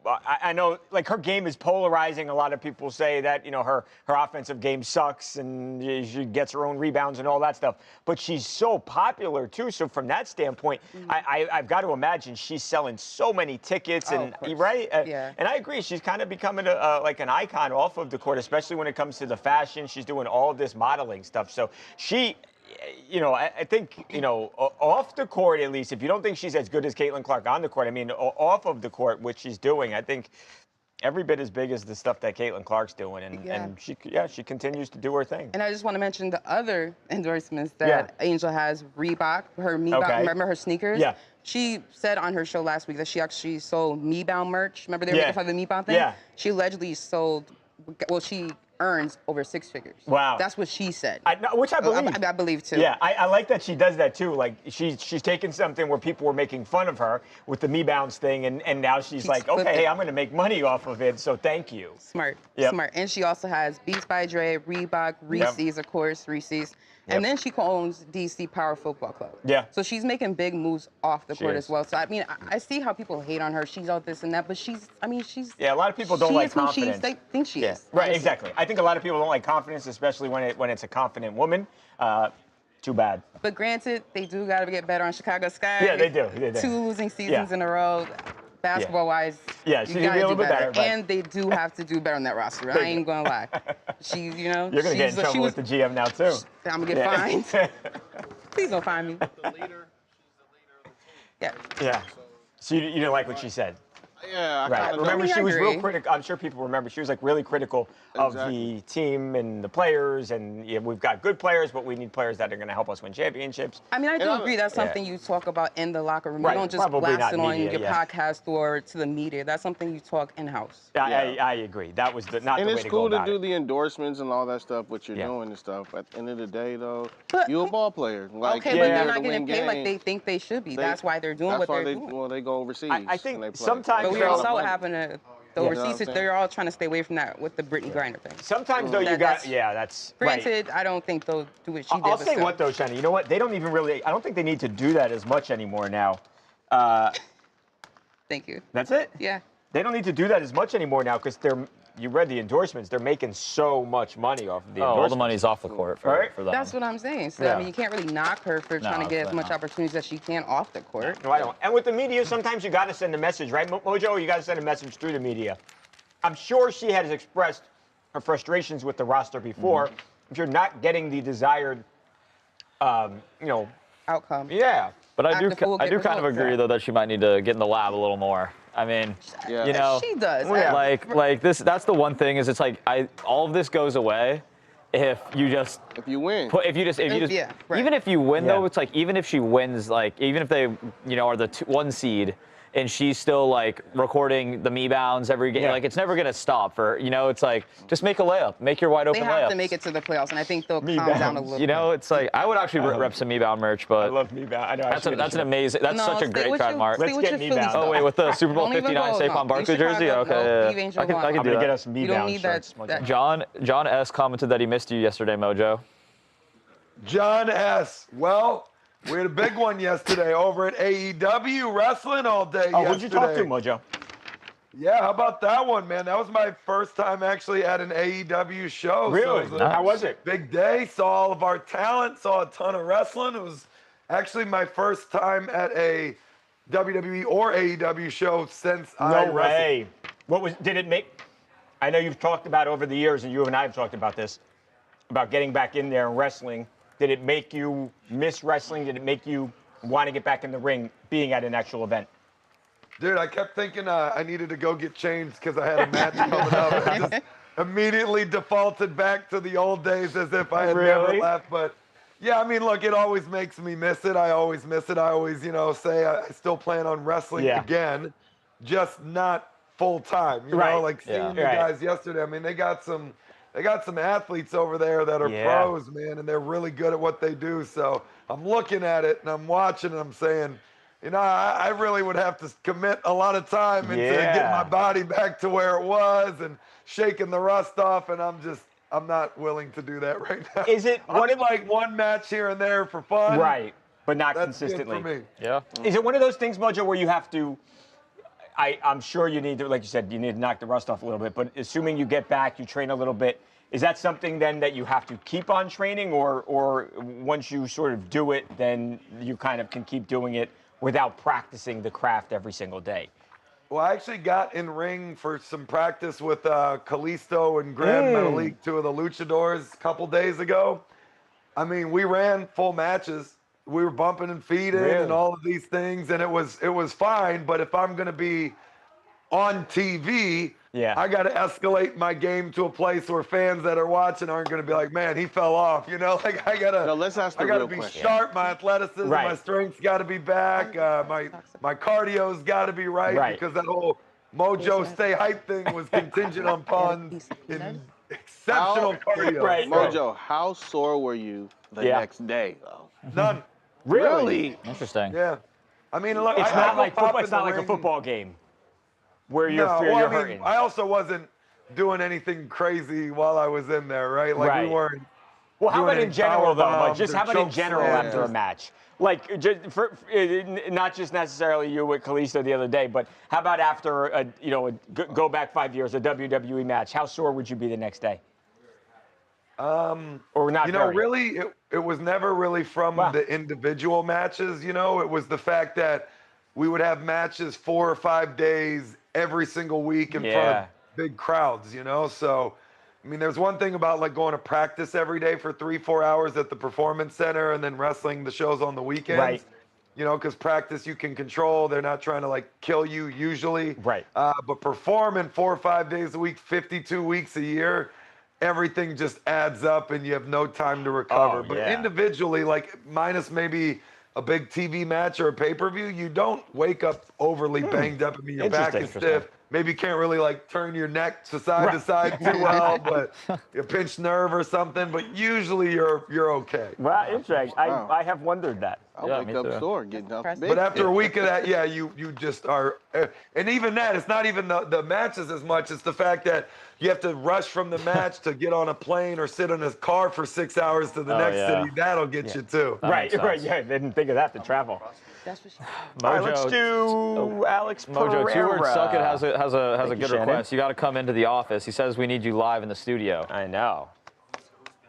I know, like, her game is polarizing. A lot of people say that, you know, her offensive game sucks and she gets her own rebounds and all that stuff. But she's so popular, too. So from that standpoint, I've got to imagine she's selling so many tickets. And right? And I agree. She's kind of becoming like an icon off of the court, especially when it comes to the fashion. She's doing all of this modeling stuff. So she... You know, I think, you know, off the court, at least, if you don't think she's as good as Caitlin Clark on the court, I mean, off of the court, which she's doing, I think every bit as big as the stuff that Caitlin Clark's doing. And she continues to do her thing. And I just want to mention the other endorsements that Angel has. Reebok, her Me-Bound, remember her sneakers? Yeah. She said on her show last week that she actually sold Me-Bound merch. Remember they were making fun of the Me-Bound thing? Yeah. She allegedly sold, well, she earns over 6 figures. Wow. That's what she said. Which I believe. I believe, too. Yeah, I like that she does that, too. Like, she's taken something where people were making fun of her with the Me-Bounce thing, and now she's like, okay, hey, I'm going to make money off of it, so thank you. Smart. Smart. And she also has Beats by Dre, Reebok, Reese's, of course, Reese's. And then she owns DC Power Football Club. Yeah. So she's making big moves off the court as well. So, I mean, I see how people hate on her. She's all this and that, but she's... Yeah, a lot of people don't like confidence. They think she is. Right, exactly. I think a lot of people don't like confidence, especially when it's a confident woman. too bad. But granted, they do got to get better on Chicago Sky. Yeah, they do. They do. 2 losing seasons in a row. Basketball-wise, yeah, she you got to be a little do bit better. better. And they do have to do better on that roster. I ain't going to lie. She, you know. You're going to get in trouble with the GM now, too. I'm going to get fined. Please don't find me. The leader, she's the leader of the team. Yeah. Yeah. So you didn't like what she said? Yeah, I right. kinda Remember, don't. she was agree. real critical. I'm sure people remember. She was like really critical of the team and the players. And yeah, we've got good players, but we need players that are going to help us win championships. I mean, I do agree. That's something you talk about in the locker room. You don't just blast it on your podcast or to the media. That's something you talk in-house. I agree. That was not the way to go about it. And it's cool to do the endorsements and all that stuff, what you're doing and stuff. At the end of the day, though, you're a ball player. Like, okay, but they're not getting paid like they think they should be. That's why they're doing what they're doing. Well, they go overseas. I think sometimes. But we all saw what happened to the overseas. They're all trying to stay away from that with the Brittany Griner thing. Sometimes, though, that's granted, right. I don't think they'll do what she did. I'll say what, though, Shani. You know what? They don't even really, I don't think they need to do that as much anymore now. Thank you. That's it? Yeah. They don't need to do that as much anymore now because you read the endorsements. They're making so much money off of the endorsements. All the money's off the court for them. That's what I'm saying. So, I mean, you can't really knock her for trying to get as much opportunities as she can off the court. No, I don't. And with the media, sometimes you got to send a message, right, Mojo? You got to send a message through the media. I'm sure she has expressed her frustrations with the roster before. If you're not getting the desired, outcome. Yeah. But I do kind of agree, though, that she might need to get in the lab a little more. I mean, you know, she does. Like this. That's the one thing is it's like all of this goes away if you win. Even if you win though, it's like even if she wins, like even if they are the 1 seed. And she's still like recording the me bounds every game. Like it's never gonna stop for it's like just make a layup, make your wide open layup. They have to make it to the playoffs, and I think they'll calm down a little. It's like I would actually rep some me bound merch, but I love me bound. I know. That's an amazing. That's such a great trademark. Let's get me bound. Oh wait, with the Super Bowl 59 Saquon Barkley jersey. Okay, I can do that. I'm gonna get us me bound shirts. John S commented that he missed you yesterday, Mojo. John S. Well, we had a big one yesterday over at AEW wrestling all day yesterday. Who'd you talk to, Mojo? Yeah, how about that one, man? That was my first time actually at an AEW show. Really? So How was it? Big day. Saw all of our talent. Saw a ton of wrestling. It was actually my first time at a WWE or AEW show since I wrestled. No way. Did it make? I know you've talked about over the years, and you and I have talked about this, about getting back in there and wrestling. Did it make you miss wrestling? Did it make you want to get back in the ring being at an actual event? Dude, I kept thinking I needed to go get changed because I had a match coming up. I just immediately defaulted back to the old days as if I had never left. But, yeah, I mean, look, it always makes me miss it. I always miss it. I always, say I still plan on wrestling again, just not full time. You know, like seeing you guys yesterday. I mean, they got some athletes over there that are pros, man, and they're really good at what they do. So I'm looking at it and I'm watching and I'm saying, I really would have to commit a lot of time into getting my body back to where it was and shaking the rust off. And I'm not willing to do that right now. Is it like one match here and there for fun? Right, but not That's consistently. good for me. Yeah. Is it one of those things, Mojo, where you have to? I'm sure you need to, like you said, you need to knock the rust off a little bit. But assuming you get back, you train a little bit. Is that something then that you have to keep on training, or once you sort of do it, then you kind of can keep doing it without practicing the craft every single day? Well, I actually got in ring for some practice with Kalisto and Grand Metalik, 2 of the luchadors, a couple days ago. I mean, we ran full matches. We were bumping and feeding and all of these things, and it was fine. But if I'm going to be on TV, I got to escalate my game to a place where fans that are watching aren't going to be like, man, he fell off. Like I got to be sharp. My athleticism, my strength's got to be back. My cardio's got to be right because that whole Mojo stay hype thing was contingent upon exceptional cardio. Mojo, how sore were you the next day, though? None. Really? Interesting. Yeah. I mean, look, it's not like a football game where you're hurting. I also wasn't doing anything crazy while I was in there, right? Like we weren't. Well, how about in general though? Like, just how about in choke general slams. after a match? Like, just not just necessarily you with Kalisto the other day, but how about after go back 5 years, a WWE match? How sore would you be the next day? Or not You know, very? really, it was never really from the individual matches. You know, it was the fact that we would have matches 4 or 5 days every single week in front of big crowds. You know, so I mean, there's one thing about like going to practice every day for 3-4 hours at the performance center and then wrestling the shows on the weekends. Right. You know, because practice you can control. They're not trying to like kill you usually. Right. But performing 4 or 5 days a week, 52 weeks a year, everything just adds up and you have no time to recover. Oh, but yeah. individually, like minus maybe a big TV match or a pay-per-view, you don't wake up overly banged up. I mean, your back is stiff. Maybe you can't really like turn your neck to side too well, but you pinch nerve or something. But usually you're okay. Well, interesting. I have wondered that. I wake up sore getting up. But after a week of that, yeah, you just are. And even that, it's not even the matches as much. It's the fact that you have to rush from the match to get on a plane or sit in a car for 6 hours to the next city. That'll get you too. Right. Yeah, they didn't think of that, the travel. That's what she All right, let's do Alex Pereira. Mojo, 2 Word Suck It has a good request. You got to come into the office. He says we need you live in the studio. I know.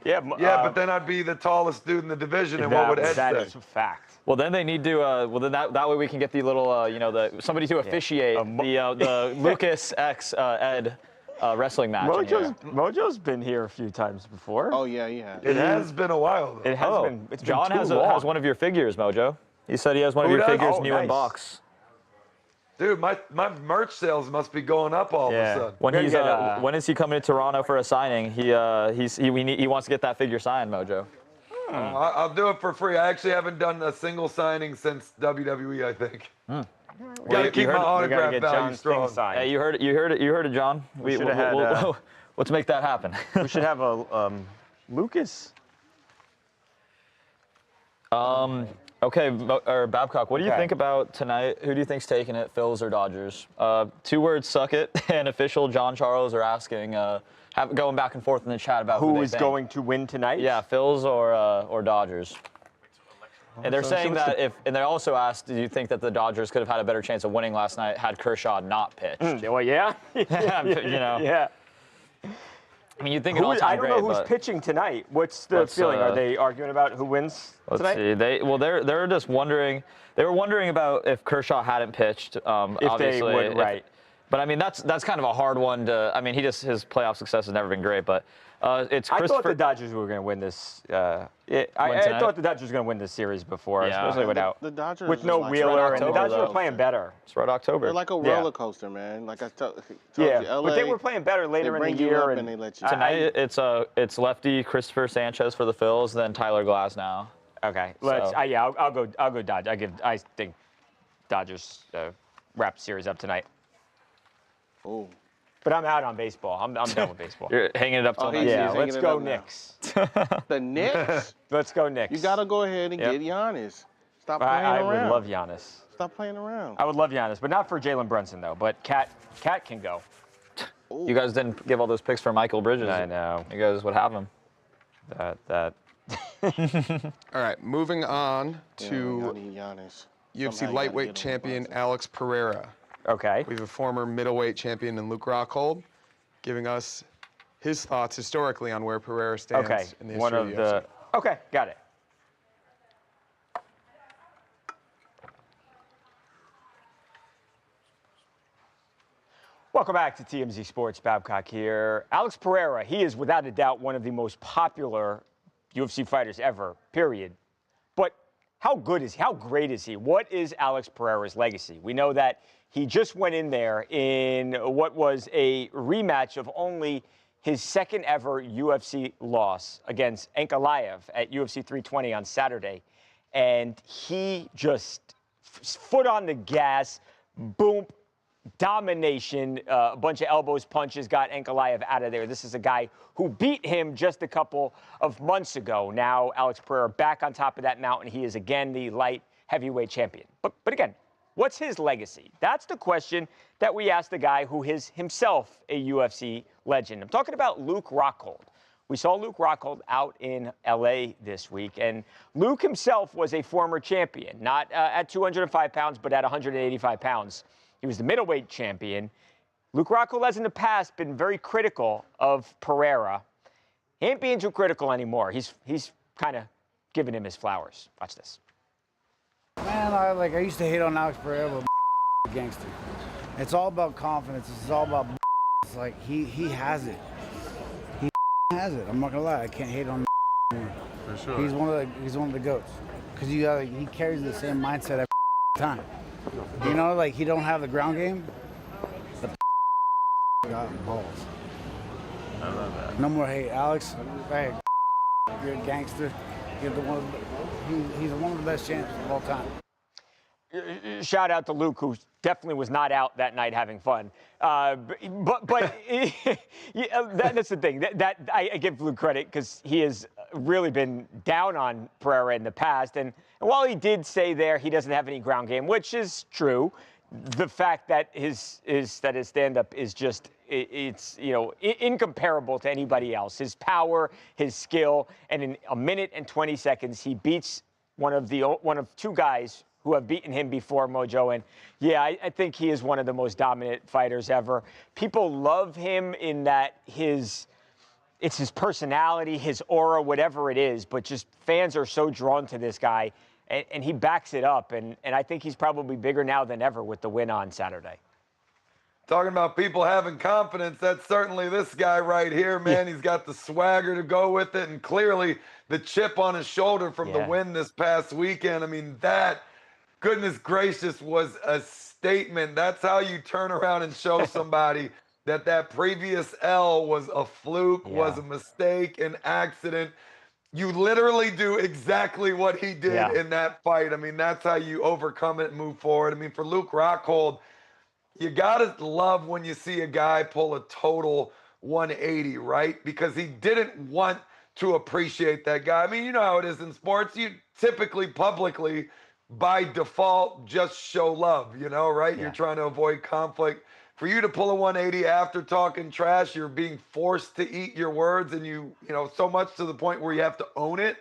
Yeah, but then I'd be the tallest dude in the division, and what would Ed say? That is a fact. Well, then they need to. Well, then that way we can get the little, somebody to officiate the Lucas x Ed wrestling match. Mojo's been here a few times before. Oh yeah, yeah. It has been a while, though. It has been. It's John been has too long. has one of your figures, Mojo. He said he has one of your figures new in box. Dude, my merch sales must be going up all of a sudden. When is he coming to Toronto for a signing? He wants to get that figure signed, Mojo. I'll do it for free. I actually haven't done a single signing since WWE, I think. Got to keep my autograph value strong. Hey, you heard it, John. Let's make that happen. We should have a Lucas. Okay, or Babcock, what do you think about tonight? Who do you think's taking it, Phils or Dodgers? 2 Words Suck It and official John Charles are asking, going back and forth in the chat about who is going to win tonight. Yeah, Phils or Dodgers. And they're saying that and they also asked, do you think that the Dodgers could have had a better chance of winning last night had Kershaw not pitched? Well, yeah. Yeah. I mean, you'd think it all time I don't know who's pitching tonight. What's the feeling? Are they arguing about who wins tonight? Let's see. They're just wondering. They were wondering about if Kershaw hadn't pitched. If obviously, they would, right. But I mean, that's kind of a hard one to. I mean, his playoff success has never been great, but it's. I thought the Dodgers were going to win this. I thought the Dodgers were going to win this series before, especially without the Dodgers with no Wheeler, and the Dodgers were playing better. It's right October. They're like a roller coaster, man. Like I told you, LA, but they were playing better later in the year. And they let you. Tonight it's lefty Christopher Sanchez for the Phils, then Tyler Glasnow. Okay, I'll go Dodgers. I think Dodgers wrap the series up tonight. Oh. But I'm out on baseball. I'm done with baseball. You're hanging it up till next season. Let's go Knicks. The Knicks? Let's go Knicks. You got to go ahead and get Giannis. Stop playing around. I would love Giannis. Stop playing around. I would love Giannis, but not for Jalen Brunson, though. But Cat can go. Ooh. You guys didn't give all those picks for Michael Bridges. I know. You guys would have him. That. All right, moving on to Giannis. UFC lightweight champion Alex Pereira. Okay. We have a former middleweight champion in Luke Rockhold giving us his thoughts historically on where Pereira stands in the history of the UFC. Okay, got it. Welcome back to TMZ Sports. Babcock here. Alex Pereira, he is without a doubt one of the most popular UFC fighters ever, period. But how good is he? How great is he? What is Alex Pereira's legacy? We know that he just went in there in what was a rematch of only his second ever UFC loss against Ankalaev at UFC 320 on Saturday. And he just foot on the gas, boom, domination, a bunch of elbows, punches, got Ankalaev out of there. This is a guy who beat him just a couple of months ago. Now Alex Pereira back on top of that mountain. He is again the light heavyweight champion. But again, what's his legacy? That's the question that we asked the guy who is himself a UFC legend. I'm talking about Luke Rockhold. We saw Luke Rockhold out in LA this week, and Luke himself was a former champion, not at 205 pounds, but at 185 pounds. He was the middleweight champion. Luke Rockhold has in the past been very critical of Pereira. he ain't being too critical anymore. He's kind of giving him his flowers. Watch this. Man, I used to hate on Alex Pereira, but a gangster. It's all about confidence. It's all about. It's like he has it. He has it. I'm not gonna lie. I can't hate on him. For sure. He's one of the goats. Cause he carries the same mindset every time. You know, like he don't have the ground game. The got balls. I love that. No more hate, Alex. Hey, you're a gangster. You're he's one of the best champs of all time. Shout out to Luke, who definitely was not out that night having fun. But yeah, that's the thing. That I give Luke credit because he has really been down on Pereira in the past. And while he did say there he doesn't have any ground game, which is true, the fact that his stand-up is just it's incomparable to anybody else. His power, his skill, and in a minute and 20 seconds he beats one of two guys who have beaten him before, Mojo. And yeah, I think he is one of the most dominant fighters ever. People love him in that it's his personality, his aura, whatever it is, but just fans are so drawn to this guy, and he backs it up. And I think he's probably bigger now than ever with the win on Saturday. Talking about people having confidence, that's certainly this guy right here, man. He's got the swagger to go with it, and clearly the chip on his shoulder from the win this past weekend. I mean, that, goodness gracious, was a statement. That's how you turn around and show somebody that previous L was a fluke, was a mistake, an accident. You literally do exactly what he did in that fight. I mean, that's how you overcome it and move forward. I mean, for Luke Rockhold, you gotta love when you see a guy pull a total 180, right? Because he didn't want to appreciate that guy. I mean, you know how it is in sports. You typically publicly, by default, just show love, right? You're trying to avoid conflict. For you to pull a 180 after talking trash, you're being forced to eat your words, and you so much to the point where you have to own it.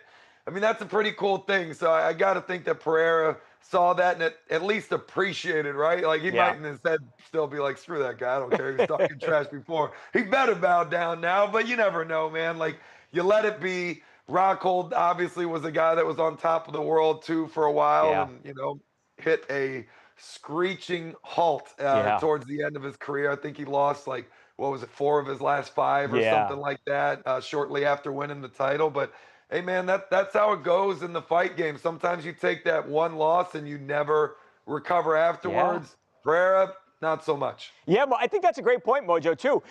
I mean, that's a pretty cool thing. So I got to think that Pereira saw that and at least appreciated, right? Like he might instead still be like, screw that guy. I don't care. He was talking trash before. He better bow down now, but you never know, man. Like you let it be. Rockhold obviously was a guy that was on top of the world too for a while and, hit a screeching halt towards the end of his career. I think he lost 4 of his last 5 or something like that shortly after winning the title. But hey, man, that's how it goes in the fight game. Sometimes you take that one loss and you never recover afterwards. Pereira, not so much. Yeah, I think that's a great point, Mojo, too.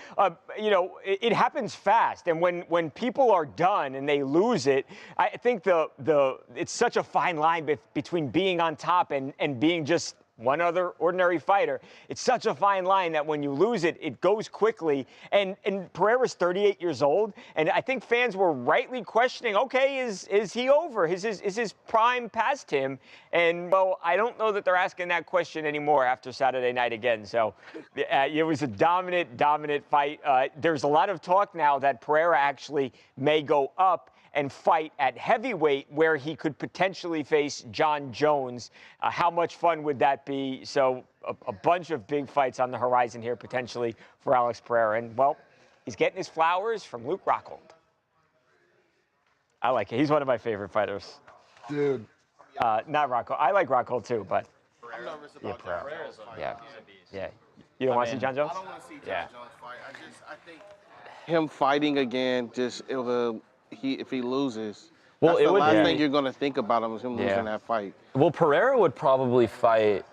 It happens fast, and when people are done and they lose it, I think it's such a fine line between being on top and being just one other ordinary fighter. It's such a fine line that when you lose it, it goes quickly. And Pereira's 38 years old, and I think fans were rightly questioning, okay, is he over? Is his prime past him? And, well, I don't know that they're asking that question anymore after Saturday night again. So it was a dominant fight. There's a lot of talk now that Pereira actually may go up and fight at heavyweight where he could potentially face John Jones. How much fun would that be? So a bunch of big fights on the horizon here potentially for Alex Pereira. And, well, he's getting his flowers from Luke Rockhold. I like it. He's one of my favorite fighters. Dude. Not Rockhold. I like Rockhold too, but I'm nervous about Pereira. Yeah. You don't want to see John Jones? I don't want to see John Jones fight. I think him fighting again, if he loses, that's the last thing you're going to think about him is him losing that fight. Well, Pereira would probably fight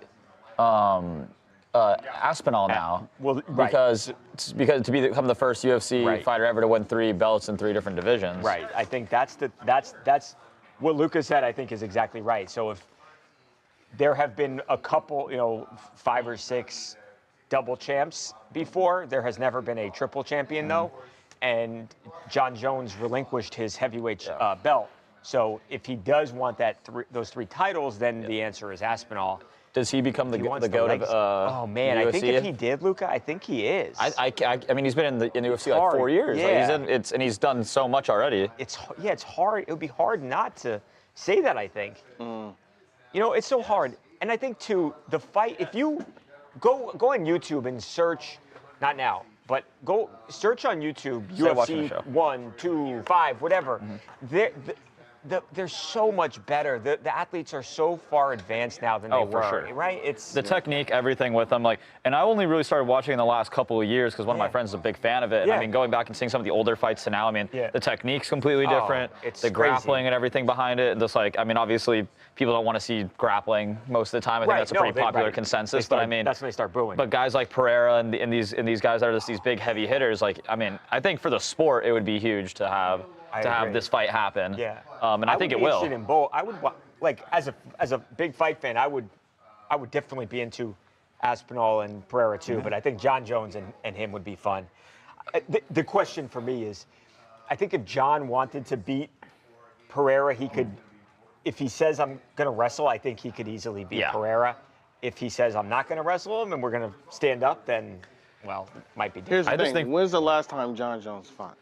Aspinall now, because to become the first UFC fighter ever to win 3 belts in 3 different divisions. Right. I think that's what Lucas said. I think is exactly right. So if there have been a couple, 5 or 6 double champs before, there has never been a triple champion though. And John Jones relinquished his heavyweight belt. So if he does want those 3 titles, then the answer is Aspinall. Does he become the GOAT of oh, man, UFC? I think if he did, Luca, I think he is. I mean, he's been in the UFC like 4 years. Yeah. And he's done so much already. It's hard. It would be hard not to say that, I think. It's so hard. And I think, too, the fight, if you go on YouTube and search, not now, but go search on YouTube, watching the show. UFC 1, 2, 5, whatever. They're so much better. The athletes are so far advanced now than they were, for sure. right? It's the technique, everything with them. And I only really started watching in the last couple of years because one of my friends is a big fan of it. And I mean, going back and seeing some of the older fights to now, the technique's completely different. It's the grappling and everything behind it. And just obviously, people don't want to see grappling most of the time. I think that's a pretty popular consensus. But that's when they start booing. But guys like Pereira and these guys that are just these big heavy hitters, I think for the sport, it would be huge to have this fight happen. Yeah. And I think it will. In both. I would as a big fight fan, I would definitely be into Aspinall and Pereira too. But I think John Jones and him would be fun. The question for me is, I think if John wanted to beat Pereira, he could. If he says I'm gonna wrestle, I think he could easily beat Pereira. If he says I'm not gonna wrestle him and we're gonna stand up, then it might be different. Here's the thing. When's the last time John Jones fought?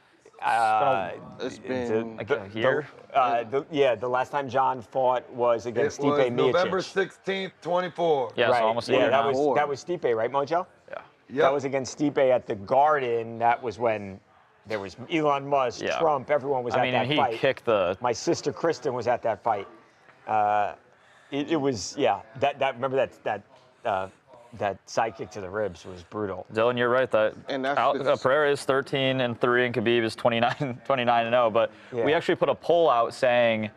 It's been a year. The last time John fought was against Stipe Miocic. November 16th, 24. Yeah, right. so almost a year now. That was Stipe, right, Mojo? Yeah. That was against Stipe at the Garden. That was when there was Elon Musk, Trump, everyone was at that fight. And he kicked My sister Kristen was at that fight. It was remember that sidekick to the ribs was brutal. Dylan, you're right. Pereira is 13-3 and Khabib is 29-0. But we actually put a poll out saying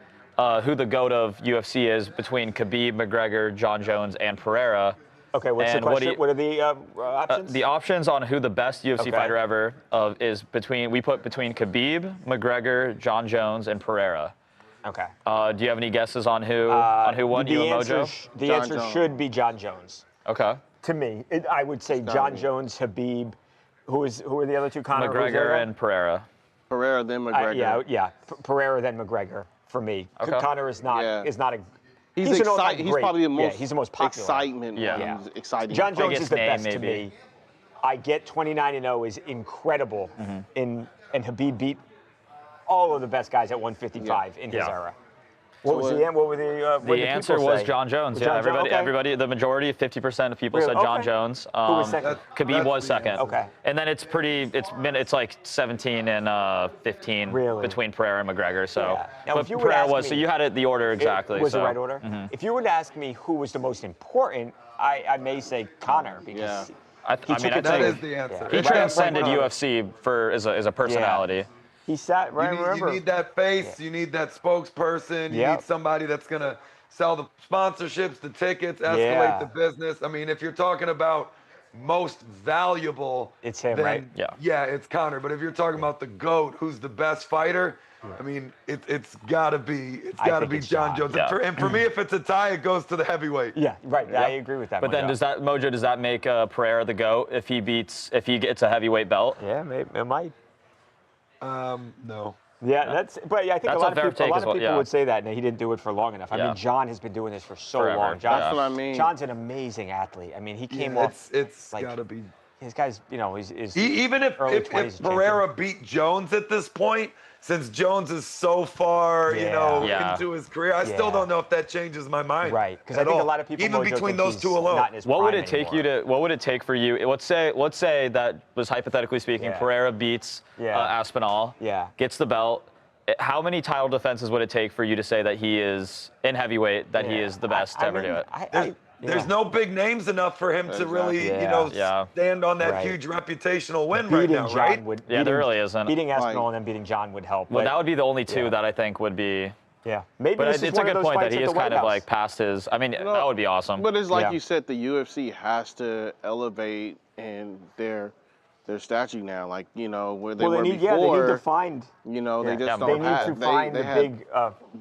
who the GOAT of UFC is between Khabib, McGregor, John Jones, and Pereira. Okay, what's the question? What are the options? The options on who the best UFC fighter ever is we put between Khabib, McGregor, John Jones, and Pereira. Okay. Do you have any guesses on who won? You and Mojo? The answer should be John Jones. Okay. To me, I would say John Jones, Habib. Who are the other two? Conor, McGregor and Pereira. Pereira then McGregor. Pereira then McGregor for me. Okay. Conor is not a. He's probably the most he's the most popular. excitement. Yeah. He's exciting. John Jones is the best to me. I get 29-0 is incredible, and Habib beat all of the best guys at 155 in his era. What was the answer? The answer was John Jones. Everybody, the majority, 50% of people said John Jones. Who was second? Khabib was second. Okay. And then it's like 17 and 15 between Pereira and McGregor. So, now, but if you Pereira would was. So you had it the order exactly. It was the right order. If you were to ask me who was the most important, I may say Conor because that is the answer. He transcended UFC as a personality. He sat right. You need that face. You need that spokesperson. You need somebody that's gonna sell the sponsorships, the tickets, escalate the business. I mean, if you're talking about most valuable, it's him, then, right? Yeah, it's Conor. But if you're talking about the GOAT, who's the best fighter? I mean, it's gotta be John Jones. And for me, if it's a tie, it goes to the heavyweight. Yeah, right. I agree with that. But then does that make Pereira the GOAT if he gets a heavyweight belt? Yeah, it might. No. Yeah, I think a lot of people would say that, and he didn't do it for long enough. I mean, John has been doing this for so long. That's what I mean. John's an amazing athlete. I mean, he came off. It's gotta be. His guy's, even if Pereira beat Jones at this point, since Jones is so far, into his career, I still don't know if that changes my mind. Right, because I think a lot of people even between those two alone. What would it take for you? Let's say that was hypothetically speaking, Pereira beats Aspinall, gets the belt. How many title defenses would it take for you to say that he is in heavyweight, that he is the best to ever do it? There's no big names enough for him to really, stand on that huge reputational win right now, right? There really isn't. Beating Aspinall and then beating John would help. Well, that would be the only two that I think would be. Yeah, maybe. But it's a good point that he is kind of like past his. I mean, that would be awesome. But it's like you said, the UFC has to elevate in their statue now, like where they were before. Yeah, they need to find. They just they need to find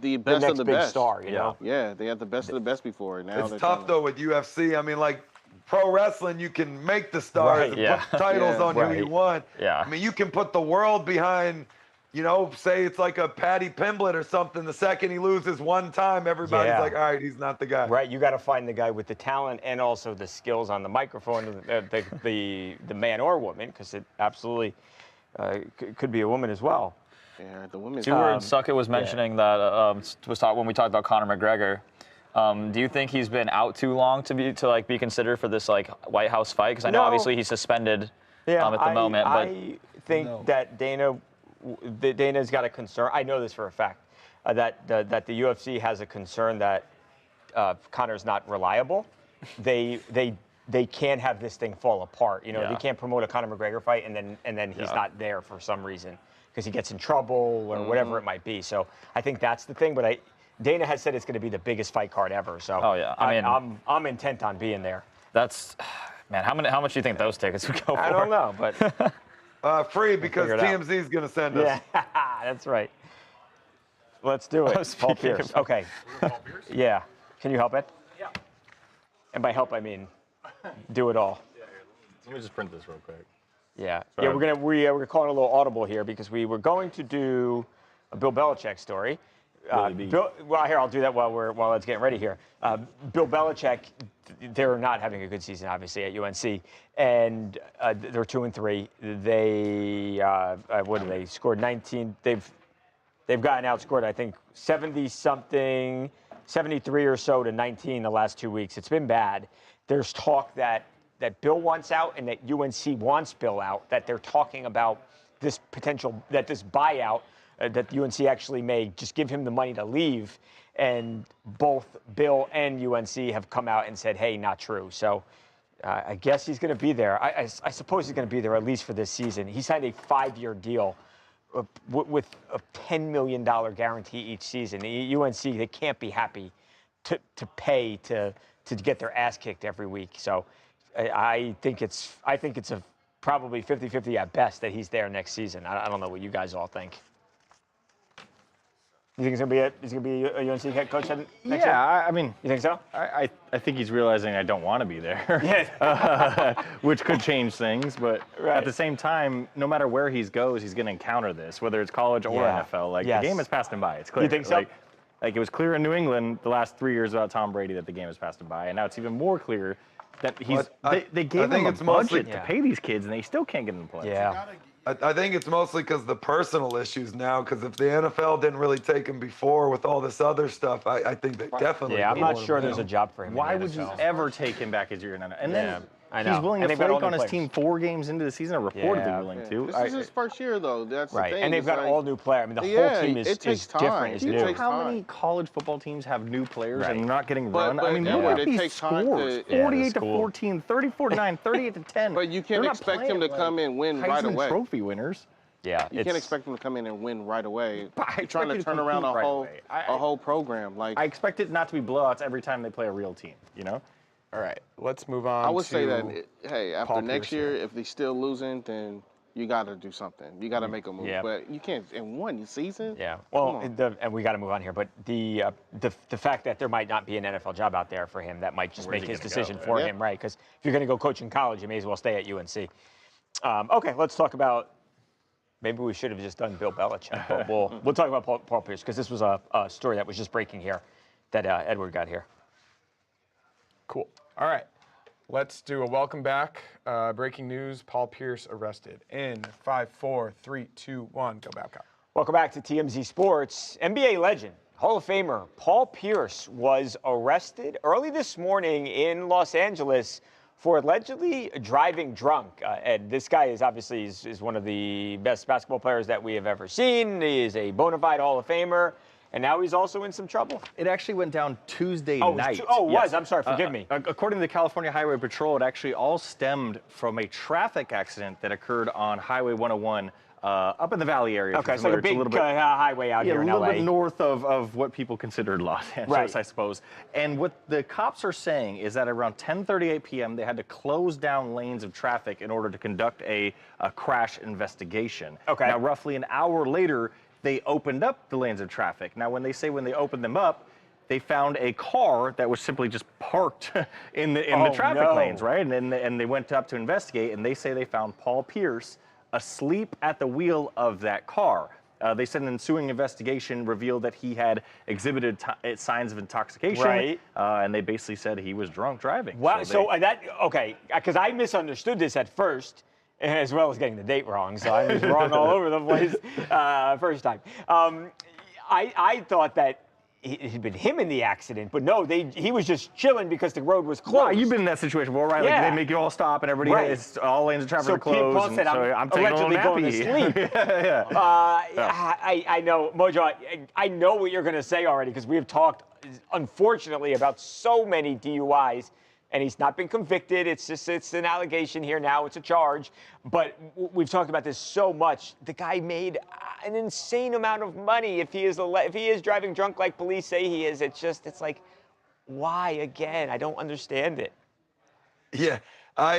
the best of the best star. Yeah, they had the best of the best before. Now it's tough though with UFC. I mean, like pro wrestling, you can make the stars and put titles on who you want. Yeah. I mean, you can put the world behind. Say it's like a Paddy Pimblett or something. The second he loses one time, everybody's like, all right, he's not the guy. Right, you got to find the guy with the talent and also the skills on the microphone, the man or woman, because it absolutely could be a woman as well. Yeah, the women's. Suckett was mentioning that when we talked about Conor McGregor. Do you think he's been out too long to be considered for this White House fight? Because I know obviously he's suspended at the moment. But I think that Dana's got a concern. I know this for a fact, that the UFC has a concern that Conor's not reliable. They can't have this thing fall apart. You know, they can't promote a Conor McGregor fight and then he's not there for some reason because he gets in trouble or whatever it might be. So I think that's the thing. But Dana has said it's going to be the biggest fight card ever. So I'm intent on being there. That's, man, how much do you think those tickets would go for? I don't know, but free because TMZ is going to send us. Yeah, that's right. Let's do it. Paul Pierce. Okay. Paul Pierce? Yeah. Can you help it? Yeah. And by help, I mean do it all. Yeah, let me just print this real quick. Yeah. Sorry. Yeah, we're calling a little audible here because we were going to do a Bill Belichick story. Here, I'll do that while it's getting ready here. Bill Belichick, they're not having a good season, obviously, at UNC, and they're 2-3. They scored 19? They've gotten outscored, I think, 70-something, 73 or so to 19 the last 2 weeks. It's been bad. There's talk that Bill wants out and that UNC wants Bill out, that they're talking about this potential, that this buyout, that UNC actually may just give him the money to leave. And both Bill and UNC have come out and said, hey, not true. So I guess he's going to be there. I suppose he's going to be there at least for this season. He signed a 5-year deal with a $10 million guarantee each season. UNC, they can't be happy to pay to get their ass kicked every week. So I think it's a probably 50-50 at best that he's there next season. I don't know what you guys all think. You think he's gonna be a UNC head coach next year? Yeah, I mean, you think so? I think he's realizing I don't want to be there. Yeah. Which could change things, but at the same time, no matter where he goes, he's gonna encounter this, whether it's college or NFL. Like the game has passed him by. It's clear. You think so? Like it was clear in New England the last 3 years about Tom Brady that the game has passed him by, and now it's even more clear that they gave him a budget to pay these kids, and they still can't get them to play. Yeah. I think it's mostly because the personal issues now, because if the NFL didn't really take him before with all this other stuff, I think they definitely. Yeah, I'm not sure there's a job for him. Why would you ever take him back as your NFL? And then I know. He's willing to flake on his team 4 games into the season, or reportedly willing to. This is his first year, though. That's the thing. And they've got all new players. I mean, the whole team is different. Do you know how many college football teams have new players and not getting run? I mean, look at these scores. 48-14, 34-9, 38-10. But you can't expect him to come in and win right away. Heisman Trophy winners. Yeah, you can't expect him to come in and win right away. You're trying to turn around a whole program. Like I expect it not to be blowouts every time they play a real team. You know. All right, let's move on. I would say that hey, after next year, if they're still losing, then you got to do something. You got to make a move. Yeah. But you can't in one season. Yeah. Well, and we got to move on here. But the fact that there might not be an NFL job out there for him, that might just make his decision for him, right? Because if you're going to go coach in college, you may as well stay at UNC. Okay, let's talk about. Maybe we should have just done Bill Belichick, but we'll talk about Paul Pierce because this was a story that was just breaking here that Edward got here. Cool. All right. Let's do a welcome back. Breaking news, Paul Pierce arrested. In 5, 4, 3, 2, 1, go Babcock. Welcome back to TMZ Sports. NBA legend, Hall of Famer Paul Pierce was arrested early this morning in Los Angeles for allegedly driving drunk. And this guy is obviously is one of the best basketball players that we have ever seen. He is a bona fide Hall of Famer. And now he's also in some trouble. It actually went down Tuesday night. It was. I'm sorry. Forgive me. According to the California Highway Patrol, it actually all stemmed from a traffic accident that occurred on Highway 101 up in the Valley area. Okay, so a big highway out here in LA. A little bit north of what people considered Los Angeles, I suppose. And what the cops are saying is that around 10:38 p.m., they had to close down lanes of traffic in order to conduct a crash investigation. Okay. Now, roughly an hour later, they opened up the lanes of traffic. Now, when they opened them up, they found a car that was simply just parked in the traffic lanes, right? And they went up to investigate, and they say they found Paul Pierce asleep at the wheel of that car. They said an ensuing investigation revealed that he had exhibited signs of intoxication, right? And they basically said he was drunk driving. Wow. Because I misunderstood this at first, as well as getting the date wrong. So I was wrong all over the place first time. I thought that had been him in the accident, but no, he was just chilling because the road was closed. No, you've been in that situation before, right? Yeah. Like they make you all stop and everybody, it's all lanes of traffic are closed. Paul said, I'm taking a little allegedly going to nappy. sleep. Yeah. I know, Mojo, I know what you're going to say already because we have talked, unfortunately, about so many DUIs. And he's not been convicted. It's an allegation here now. It's a charge. But we've talked about this so much. The guy made an insane amount of money if he is driving drunk like police say he is. It's like, why again? I don't understand it. Yeah. I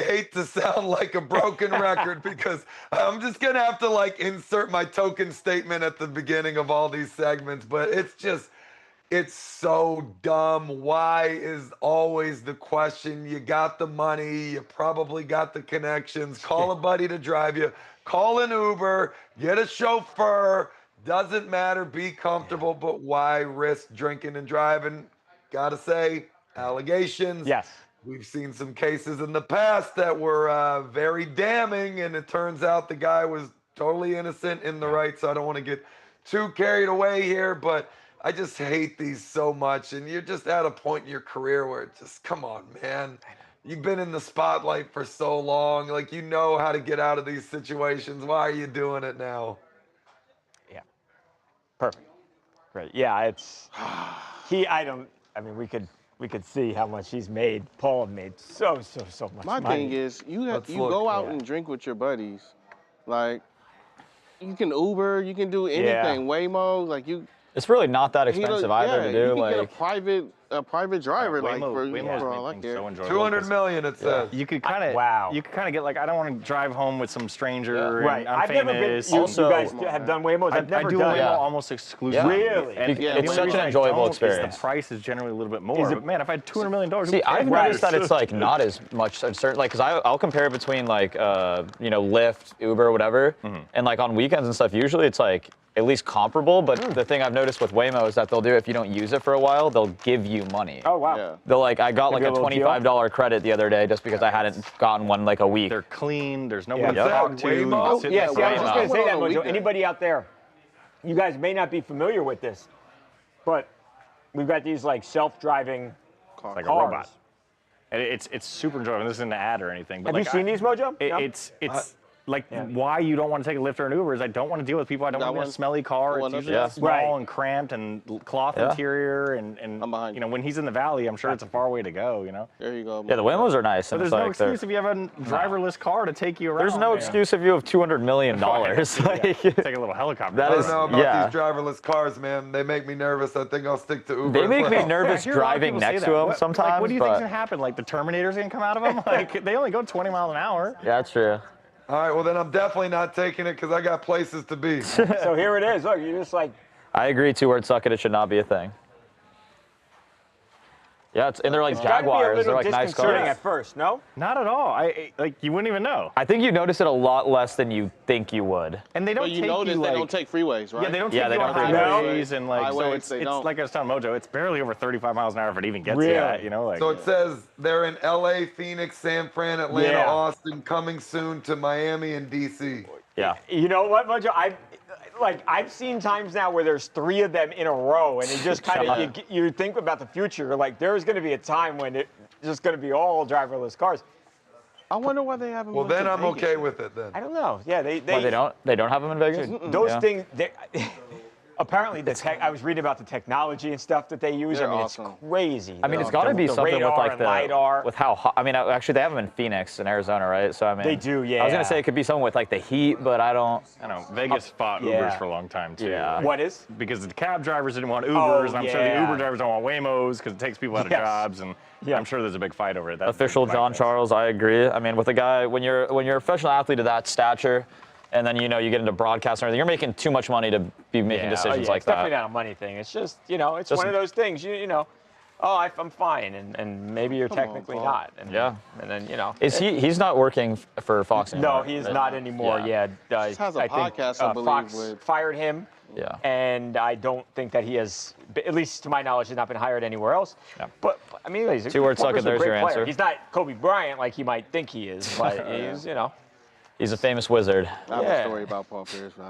hate to sound like a broken record because I'm just going to have to like insert my token statement at the beginning of all these segments. But it's so dumb. Why is always the question? You got the money, you probably got the connections. Call a buddy to drive you. Call an Uber, get a chauffeur. Doesn't matter, be comfortable, but why risk drinking and driving? Gotta say, allegations. Yes. We've seen some cases in the past that were very damning, and it turns out the guy was totally innocent in the right, so I don't want to get too carried away here, but I just hate these so much, and you're just at a point in your career where it just, come on, man. You've been in the spotlight for so long. Like, you know how to get out of these situations. Why are you doing it now? Yeah. Perfect. Great. Yeah, we could see how much he's made. Paul made so much My money. thing is, you go out and drink with your buddies. Like, you can Uber, you can do anything. Waymo, like you. It's really not that expensive either to do. You can like get a private driver, like Waymo's for all I care. so enjoyable. $200 million, it says. You could kind of, You could kind of get like, I don't want to drive home with some stranger. Right. And I'm I've never been. famous. You guys have done Waymos. I've never I do done Waymo almost exclusively. Really? And it's such an enjoyable experience. The price is generally a little bit more. But man, if I had $200 million, see, I've noticed that it's like not as much certain. Like, cause I'll compare it between like Lyft, Uber, whatever, and like on weekends and stuff. Usually it's like at least comparable, but the thing I've noticed with Waymo is that they'll do, if you don't use it for a while, they'll give you money. Oh, wow. Yeah. They'll like, I got like a $25 credit the other day just because I hadn't gotten one like a week. They're clean, there's nobody to talk to. Waymo? Yeah, see, I was just going to say that, Mojo. Anybody out there, you guys may not be familiar with this, but we've got these like self-driving cars. Like a robot. And it's super enjoyable. This isn't an ad or anything. But Have you seen these, Mojo? It's like why you don't want to take a Lyft or an Uber is I don't want to deal with people. I don't want a smelly car. It's usually small and cramped and cloth interior and when he's in the valley, I'm sure it's a far way to go. There you go. Yeah, the Waymos are nice. But there's no excuse if you have a driverless car to take you around. There's no excuse if you have $200 million. Take a little helicopter. I don't know about these driverless cars, man. They make me nervous. I think I'll stick to Uber. They make me nervous driving next to them sometimes. Like, what do you think's gonna happen? Like the Terminator's gonna come out of them? Like they only go 20 miles an hour. Yeah, that's true. All right, well then I'm definitely not taking it because I got places to be. So here it is. Look, you're just like. I agree. Two-word suck it. It should not be a thing. Yeah, and they're like Jaguars. They're like nice cars. At first, no? Not at all. Like you wouldn't even know. I think you notice it a lot less than you think you would. And they don't. But you notice they don't take freeways, right? Yeah, they don't take you on highways and like so it's like I was telling Mojo, it's barely over 35 miles an hour if it even gets to that. Like. So it says they're in LA, Phoenix, San Fran, Atlanta, Austin, coming soon to Miami and DC. Yeah. You know what, Mojo? I've seen times now where there's 3 of them in a row, and it just kind of you think about the future. Like there's going to be a time when it's just going to be all driverless cars. I wonder why they haven't. Well, then I'm okay with it. Then I don't know. Yeah, they don't have them in Vegas. Those things. Apparently, I was reading about the technology and stuff that they use. They're it's crazy. I mean, it's got to be something with like the LiDAR. with how hot. I mean, actually, they have them in Phoenix and Arizona, right? So I mean, they do. Yeah. I was gonna say it could be something with like the heat, but I don't. I know Vegas fought Ubers for a long time too. Yeah. What is? Because the cab drivers didn't want Ubers, and I'm sure the Uber drivers don't want Waymos because it takes people out of jobs, and I'm sure there's a big fight over it. That's official John Charles, I agree. I mean, with a guy when you're a professional athlete of that stature. And then, you get into broadcast and everything. You're making too much money to be making decisions like that. It's definitely not a money thing. It's just, it's one of those things, I'm fine. And maybe you're technically not. And, And then, Is he's not working for Fox anymore? No, he is not anymore. He has a podcast, I believe, Fox fired him. Yeah. And I don't think that he has, at least to my knowledge, has not been hired anywhere else. Yeah. But, I mean, he's a two-word suck it, there's your answer. He's not Kobe Bryant like he might think he is, but he's, He's a famous wizard. I have a story about Paul Pierce, but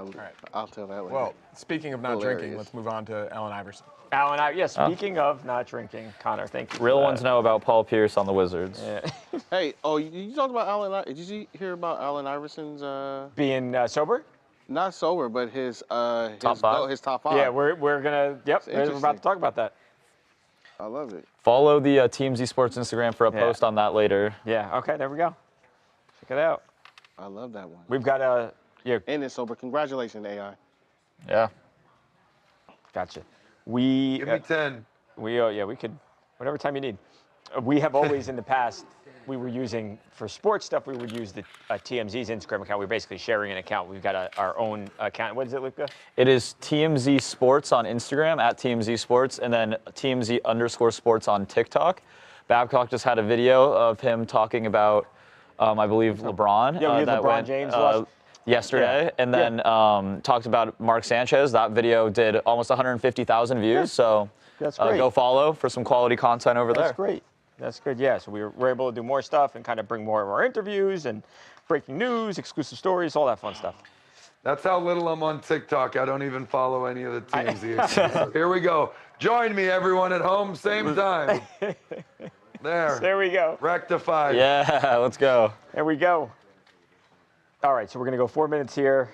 I'll tell that later. Well, speaking of not drinking, let's move on to Allen Iverson. Speaking of not drinking, Connor, thank you. Real ones know about Paul Pierce on the Wizards. Yeah. Hey, you talked about Allen. Did you hear about Allen Iverson's being sober? Not sober, but his top five. His top five. Yeah, we're gonna. Yep, we're about to talk about that. I love it. Follow the TMZ Sports Instagram for a post on that later. Yeah. Okay. There we go. Check it out. I love that one. We've got a. Yeah. And it's sober. Congratulations, AI. Yeah. Gotcha. Give me 10. We could, whatever time you need. We have always in the past, we were using, for sports stuff, we would use the TMZ's Instagram account. We're basically sharing an account. We've got our own account. What is it, Luca? It is TMZ Sports on Instagram, at TMZ Sports, and then TMZ_sports on TikTok. Babcock just had a video of him talking about, I believe, LeBron. Yeah, that LeBron went, James yesterday, and then talked about Mark Sanchez. That video did almost 150,000 views, so that's great. Go follow for some quality content over there. That's great. That's good, yeah. So we're able to do more stuff and kind of bring more of our interviews and breaking news, exclusive stories, all that fun stuff. That's how little I'm on TikTok. I don't even follow any of the TMZ. So here we go. Join me, everyone at home, same time. There we go. Rectified. Yeah, let's go. There we go. All right, so we're going to go 4 minutes here.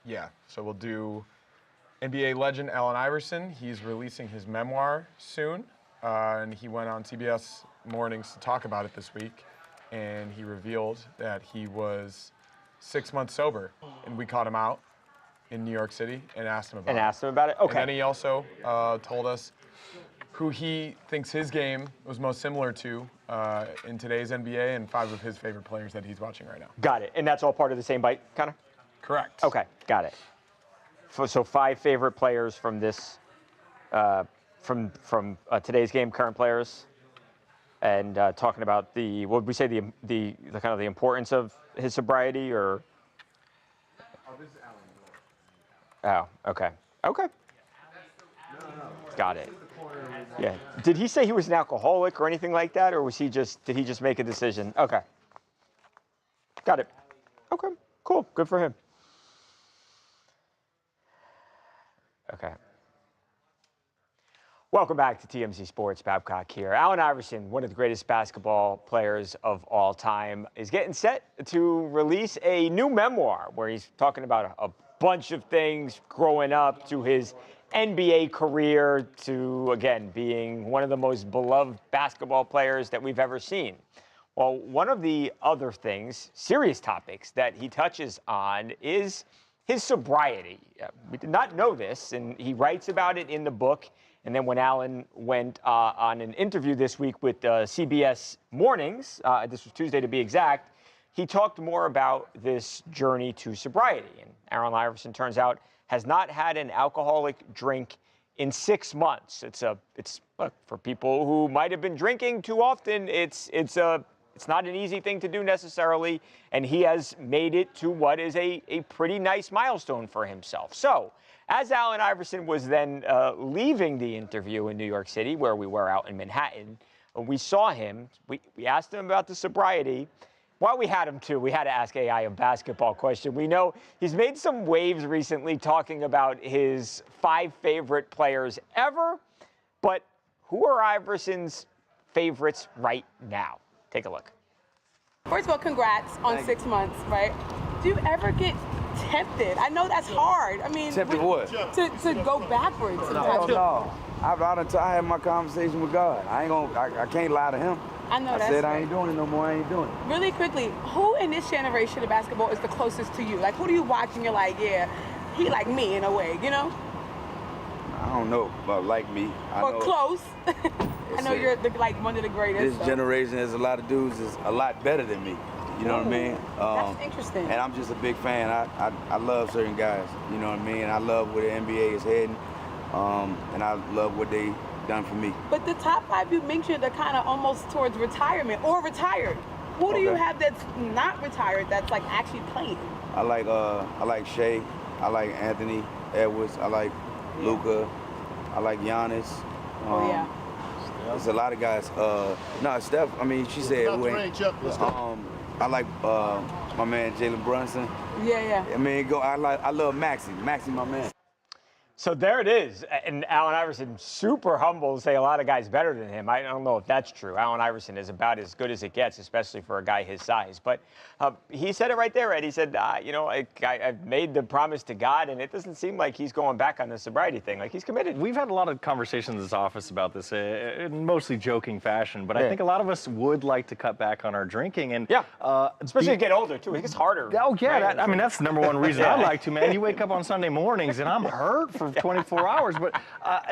Yeah, so we'll do NBA legend Allen Iverson. He's releasing his memoir soon, and he went on CBS Mornings to talk about it this week, and he revealed that he was 6 months sober, and we caught him out in New York City and asked him about it. Okay. And then he also told us who he thinks his game was most similar to in today's NBA and 5 of his favorite players that he's watching right now. Got it. And that's all part of the same bite, Connor? Correct. Okay, got it. So 5 favorite players from this, from today's game, current players, and talking about what would we say, the kind of the importance of his sobriety, or? Oh, okay. Okay. Got it. Yeah. Did he say he was an alcoholic or anything like that, or did he just make a decision? Okay. Got it. Okay. Cool. Good for him. Okay. Welcome back to TMZ Sports. Babcock here. Allen Iverson, one of the greatest basketball players of all time, is getting set to release a new memoir where he's talking about a bunch of things growing up to his NBA career to, again, being one of the most beloved basketball players that we've ever seen. Well, one of the other things, serious topics that he touches on is his sobriety. We did not know this, and he writes about it in the book. And then when Allen went on an interview this week with CBS Mornings, this was Tuesday to be exact, he talked more about this journey to sobriety. And Allen Iverson, turns out, has not had an alcoholic drink in 6 months. Look, for people who might have been drinking too often, it's not an easy thing to do necessarily, and he has made it to what is a pretty nice milestone for himself. So, as Allen Iverson was then leaving the interview in New York City, where we were out in Manhattan, we saw him. We asked him about the sobriety. While we had him too, we had to ask AI a basketball question. We know he's made some waves recently talking about his 5 favorite players ever, but who are Iverson's favorites right now? Take a look. First of all, congrats on 6 months, right? Do you ever get tempted? I know that's hard. I mean, Tempted what? To go backwards sometimes. No. I had my conversation with God. I can't lie to him. I know I that's said right. I ain't doing it no more. I ain't doing it. Really quickly, who in this generation of basketball is the closest to you? Like, who do you watch and you're like, yeah, he like me in a way, you know? I don't know, but like me. Or close. I know you're one of the greatest. This generation, there's a lot of dudes that's a lot better than me. You know what I mean? That's interesting. And I'm just a big fan. I love certain guys. You know what I mean? I love where the NBA is heading, and I love what they done for me. But the top 5 you mentioned are kind of almost towards retirement or retired. Who do you have that's not retired that's like actually playing? I like Shea. I like Anthony Edwards. I like Luka. I like Giannis. There's a lot of guys. No, Steph. I mean, she said who ain't. I like my man Jalen Brunson. Yeah. I mean, I love Maxie. Maxie, my man. So there it is. And Allen Iverson, super humble to say a lot of guys better than him. I don't know if that's true. Allen Iverson is about as good as it gets, especially for a guy his size. But he said it right there, Ed. He said, I've made the promise to God, and it doesn't seem like he's going back on the sobriety thing. Like, he's committed. We've had a lot of conversations in this office about this in mostly joking fashion, but I think a lot of us would like to cut back on our drinking. And especially as you get older, too. It gets harder. Oh, yeah. I mean, that's the number one reason I like to, man. You wake up on Sunday mornings, and I'm hurt for 24 hours, but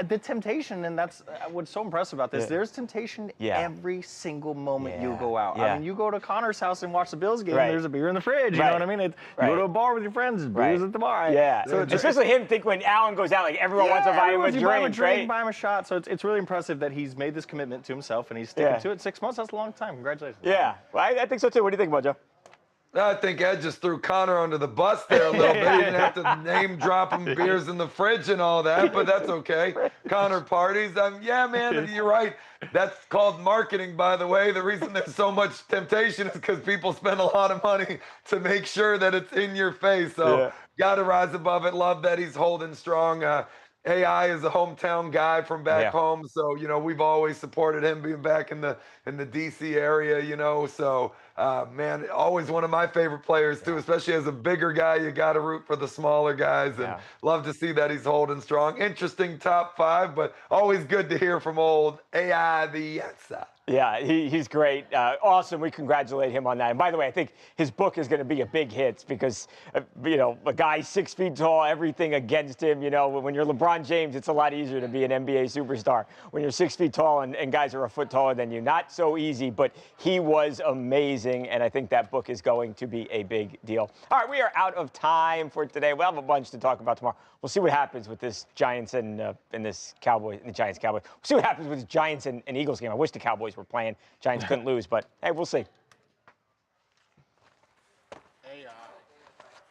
the temptation, and that's what's so impressive about this, there's temptation every single moment you go out. I mean, you go to Connor's house and watch the Bills game, there's a beer in the fridge, you know what I mean? You go to a bar with your friends, there's beers at the bar. Yeah, so especially him think when Allen goes out, like everyone wants to buy him a drink, buy him a shot, so it's really impressive that he's made this commitment to himself, and he's sticking to it. 6 months, that's a long time. Congratulations. Yeah, well, I think so too. What do you think, Mojo? I think Ed just threw Connor under the bus there a little bit. He didn't have to name drop him beers in the fridge and all that, but that's okay. Connor parties. Yeah, man, you're right. That's called marketing, by the way. The reason there's so much temptation is because people spend a lot of money to make sure that it's in your face. So got to rise above it. Love that he's holding strong. AI is a hometown guy from back home, so we've always supported him being back in the DC area, so man, always one of my favorite players too, especially as a bigger guy. You got to root for the smaller guys, and love to see that he's holding strong. Interesting top 5, but always good to hear from old AI the answer. Yeah, he's great. Awesome. We congratulate him on that. And by the way, I think his book is going to be a big hit because, a guy 6 feet tall, everything against him. When you're LeBron James, it's a lot easier to be an NBA superstar. When you're 6 feet tall and guys are a foot taller than you, not so easy, but he was amazing. And I think that book is going to be a big deal. All right, we are out of time for today. We'll have a bunch to talk about tomorrow. We'll see what happens with this Giants and this Cowboys, and the Giants-Cowboys. We'll see what happens with the Giants and Eagles game. I wish the Cowboys were playing. Giants couldn't lose, but hey, we'll see.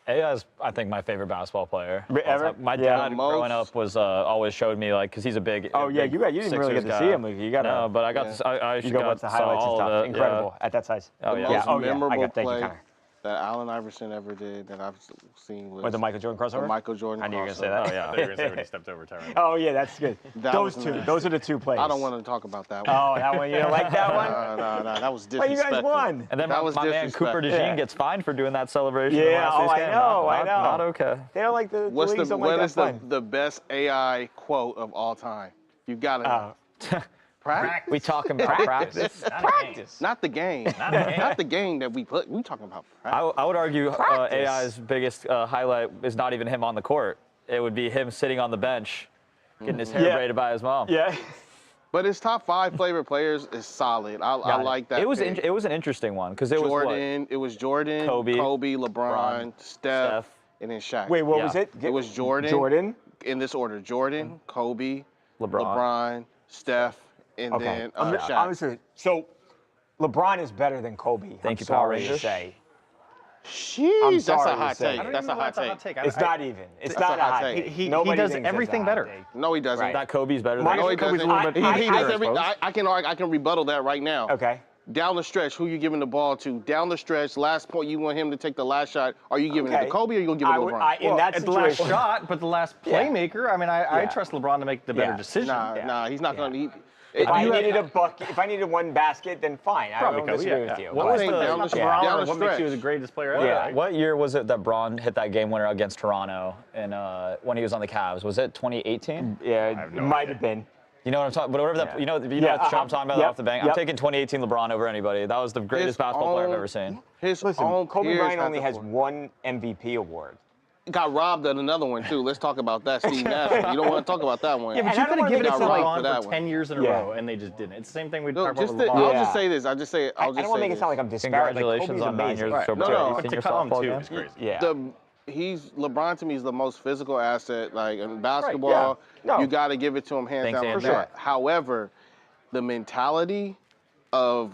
AI is, I think, my favorite basketball player. Ever? My dad growing up was always showed me, because he's a big. Oh, yeah, you didn't really get to see him. You got to. No, but I got to. I you got the highlights and stuff. Incredible at that size. Oh, yeah. The most memorable play that Allen Iverson ever did that I've seen was the Michael Jordan crossover? The Michael Jordan crossover. I knew you were going to say that. Oh, yeah. I thought you were going to say when he stepped over Tyrone. Oh, yeah, that's good. Those are the two plays. I don't want to talk about that one. Oh, that one? You don't like that one? No, that was disrespectful. Well, you guys won. And then my man Cooper DeJean gets fined for doing that celebration. Yeah, I know. Not okay. They don't like the What is the best AI quote of all time? You got to Practice. We talking about practice. Practice. Not the game. Not the game that we play. We talking about practice. I would argue AI's biggest highlight is not even him on the court. It would be him sitting on the bench, getting his hair braided by his mom. Yeah. But his top 5 favorite players is solid. I like that. It was an interesting one because it was Jordan, Kobe, LeBron, Steph, and then Shaq. Wait, what was it? It was Jordan. In this order: Jordan, Kobe, LeBron, Steph. And then Shaq. Obviously, so LeBron is better than Kobe. Thank you, Power Rangers. Jeez, that's a hot take. That's a hot take. It's not even. It's not a hot take. He does everything better. No, he doesn't. That Kobe's better than No, he Kobe's doesn't. I can rebuttal that right now. Okay. Down the stretch, who you giving the ball to? Down the stretch, last point, you want him to take the last shot. Are you giving it to Kobe or are you going to give it to LeBron? In that situation, the last shot, but the last playmaker, I mean, I trust LeBron to make the better decision. Nah, he's not going to. If I needed one basket, then fine. I don't disagree with you. What was what makes you the greatest player ever? Yeah. What year was it that Braun hit that game winner against Toronto and when he was on the Cavs? Was it 2018? Yeah, it might have been. You know what I'm talking about? Whatever that, you know what I'm talking about off the bank? I'm taking 2018 LeBron over anybody. That was the greatest basketball player I've ever seen. Kobe Bryant only has one MVP award. Got robbed at another one, too. Let's talk about that, Steve Nash. You don't want to talk about that one. Yeah, but you could have given it to LeBron for 10 years in a row, and they just didn't. It's the same thing with LeBron. I'll just say this. I don't want to make it sound like I'm disparaging. Congratulations on 9 years of senior softball game. It's crazy. LeBron to me is the most physical asset. Like in basketball, you got to give it to him hands down for sure. However, the mentality of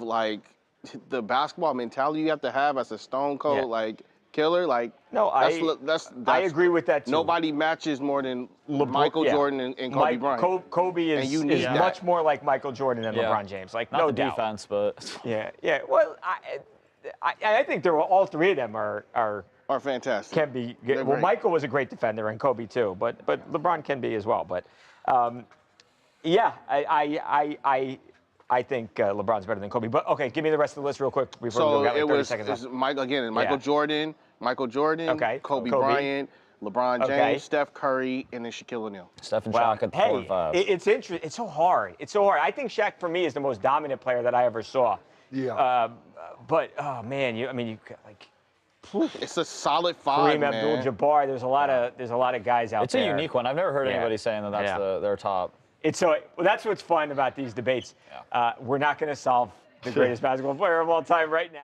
the basketball mentality you have to have as a stone cold killer. Like I agree with that too. Nobody matches more than Michael Jordan and Kobe Bryant. Kobe is much more like Michael Jordan than LeBron James. Like not no the doubt. defense, but yeah. Well, I think all three of them are fantastic. Can be good. Well, Michael was a great defender, and Kobe too. But LeBron can be as well. But I think LeBron's better than Kobe. But okay, give me the rest of the list real quick. So it was Michael Jordan, Kobe Bryant, LeBron James, Steph Curry, and then Shaquille O'Neal. Steph and Shaq at 4 and 5. It's interesting. It's so hard. I think Shaq for me is the most dominant player that I ever saw. Yeah. But oh man, you got like. It's a solid 5, Kareem Abdul-Jabbar. There's a lot of guys out there. It's a unique one. I've never heard anybody saying that that's their top. That's what's fun about these debates. We're not going to solve the greatest basketball player of all time right now.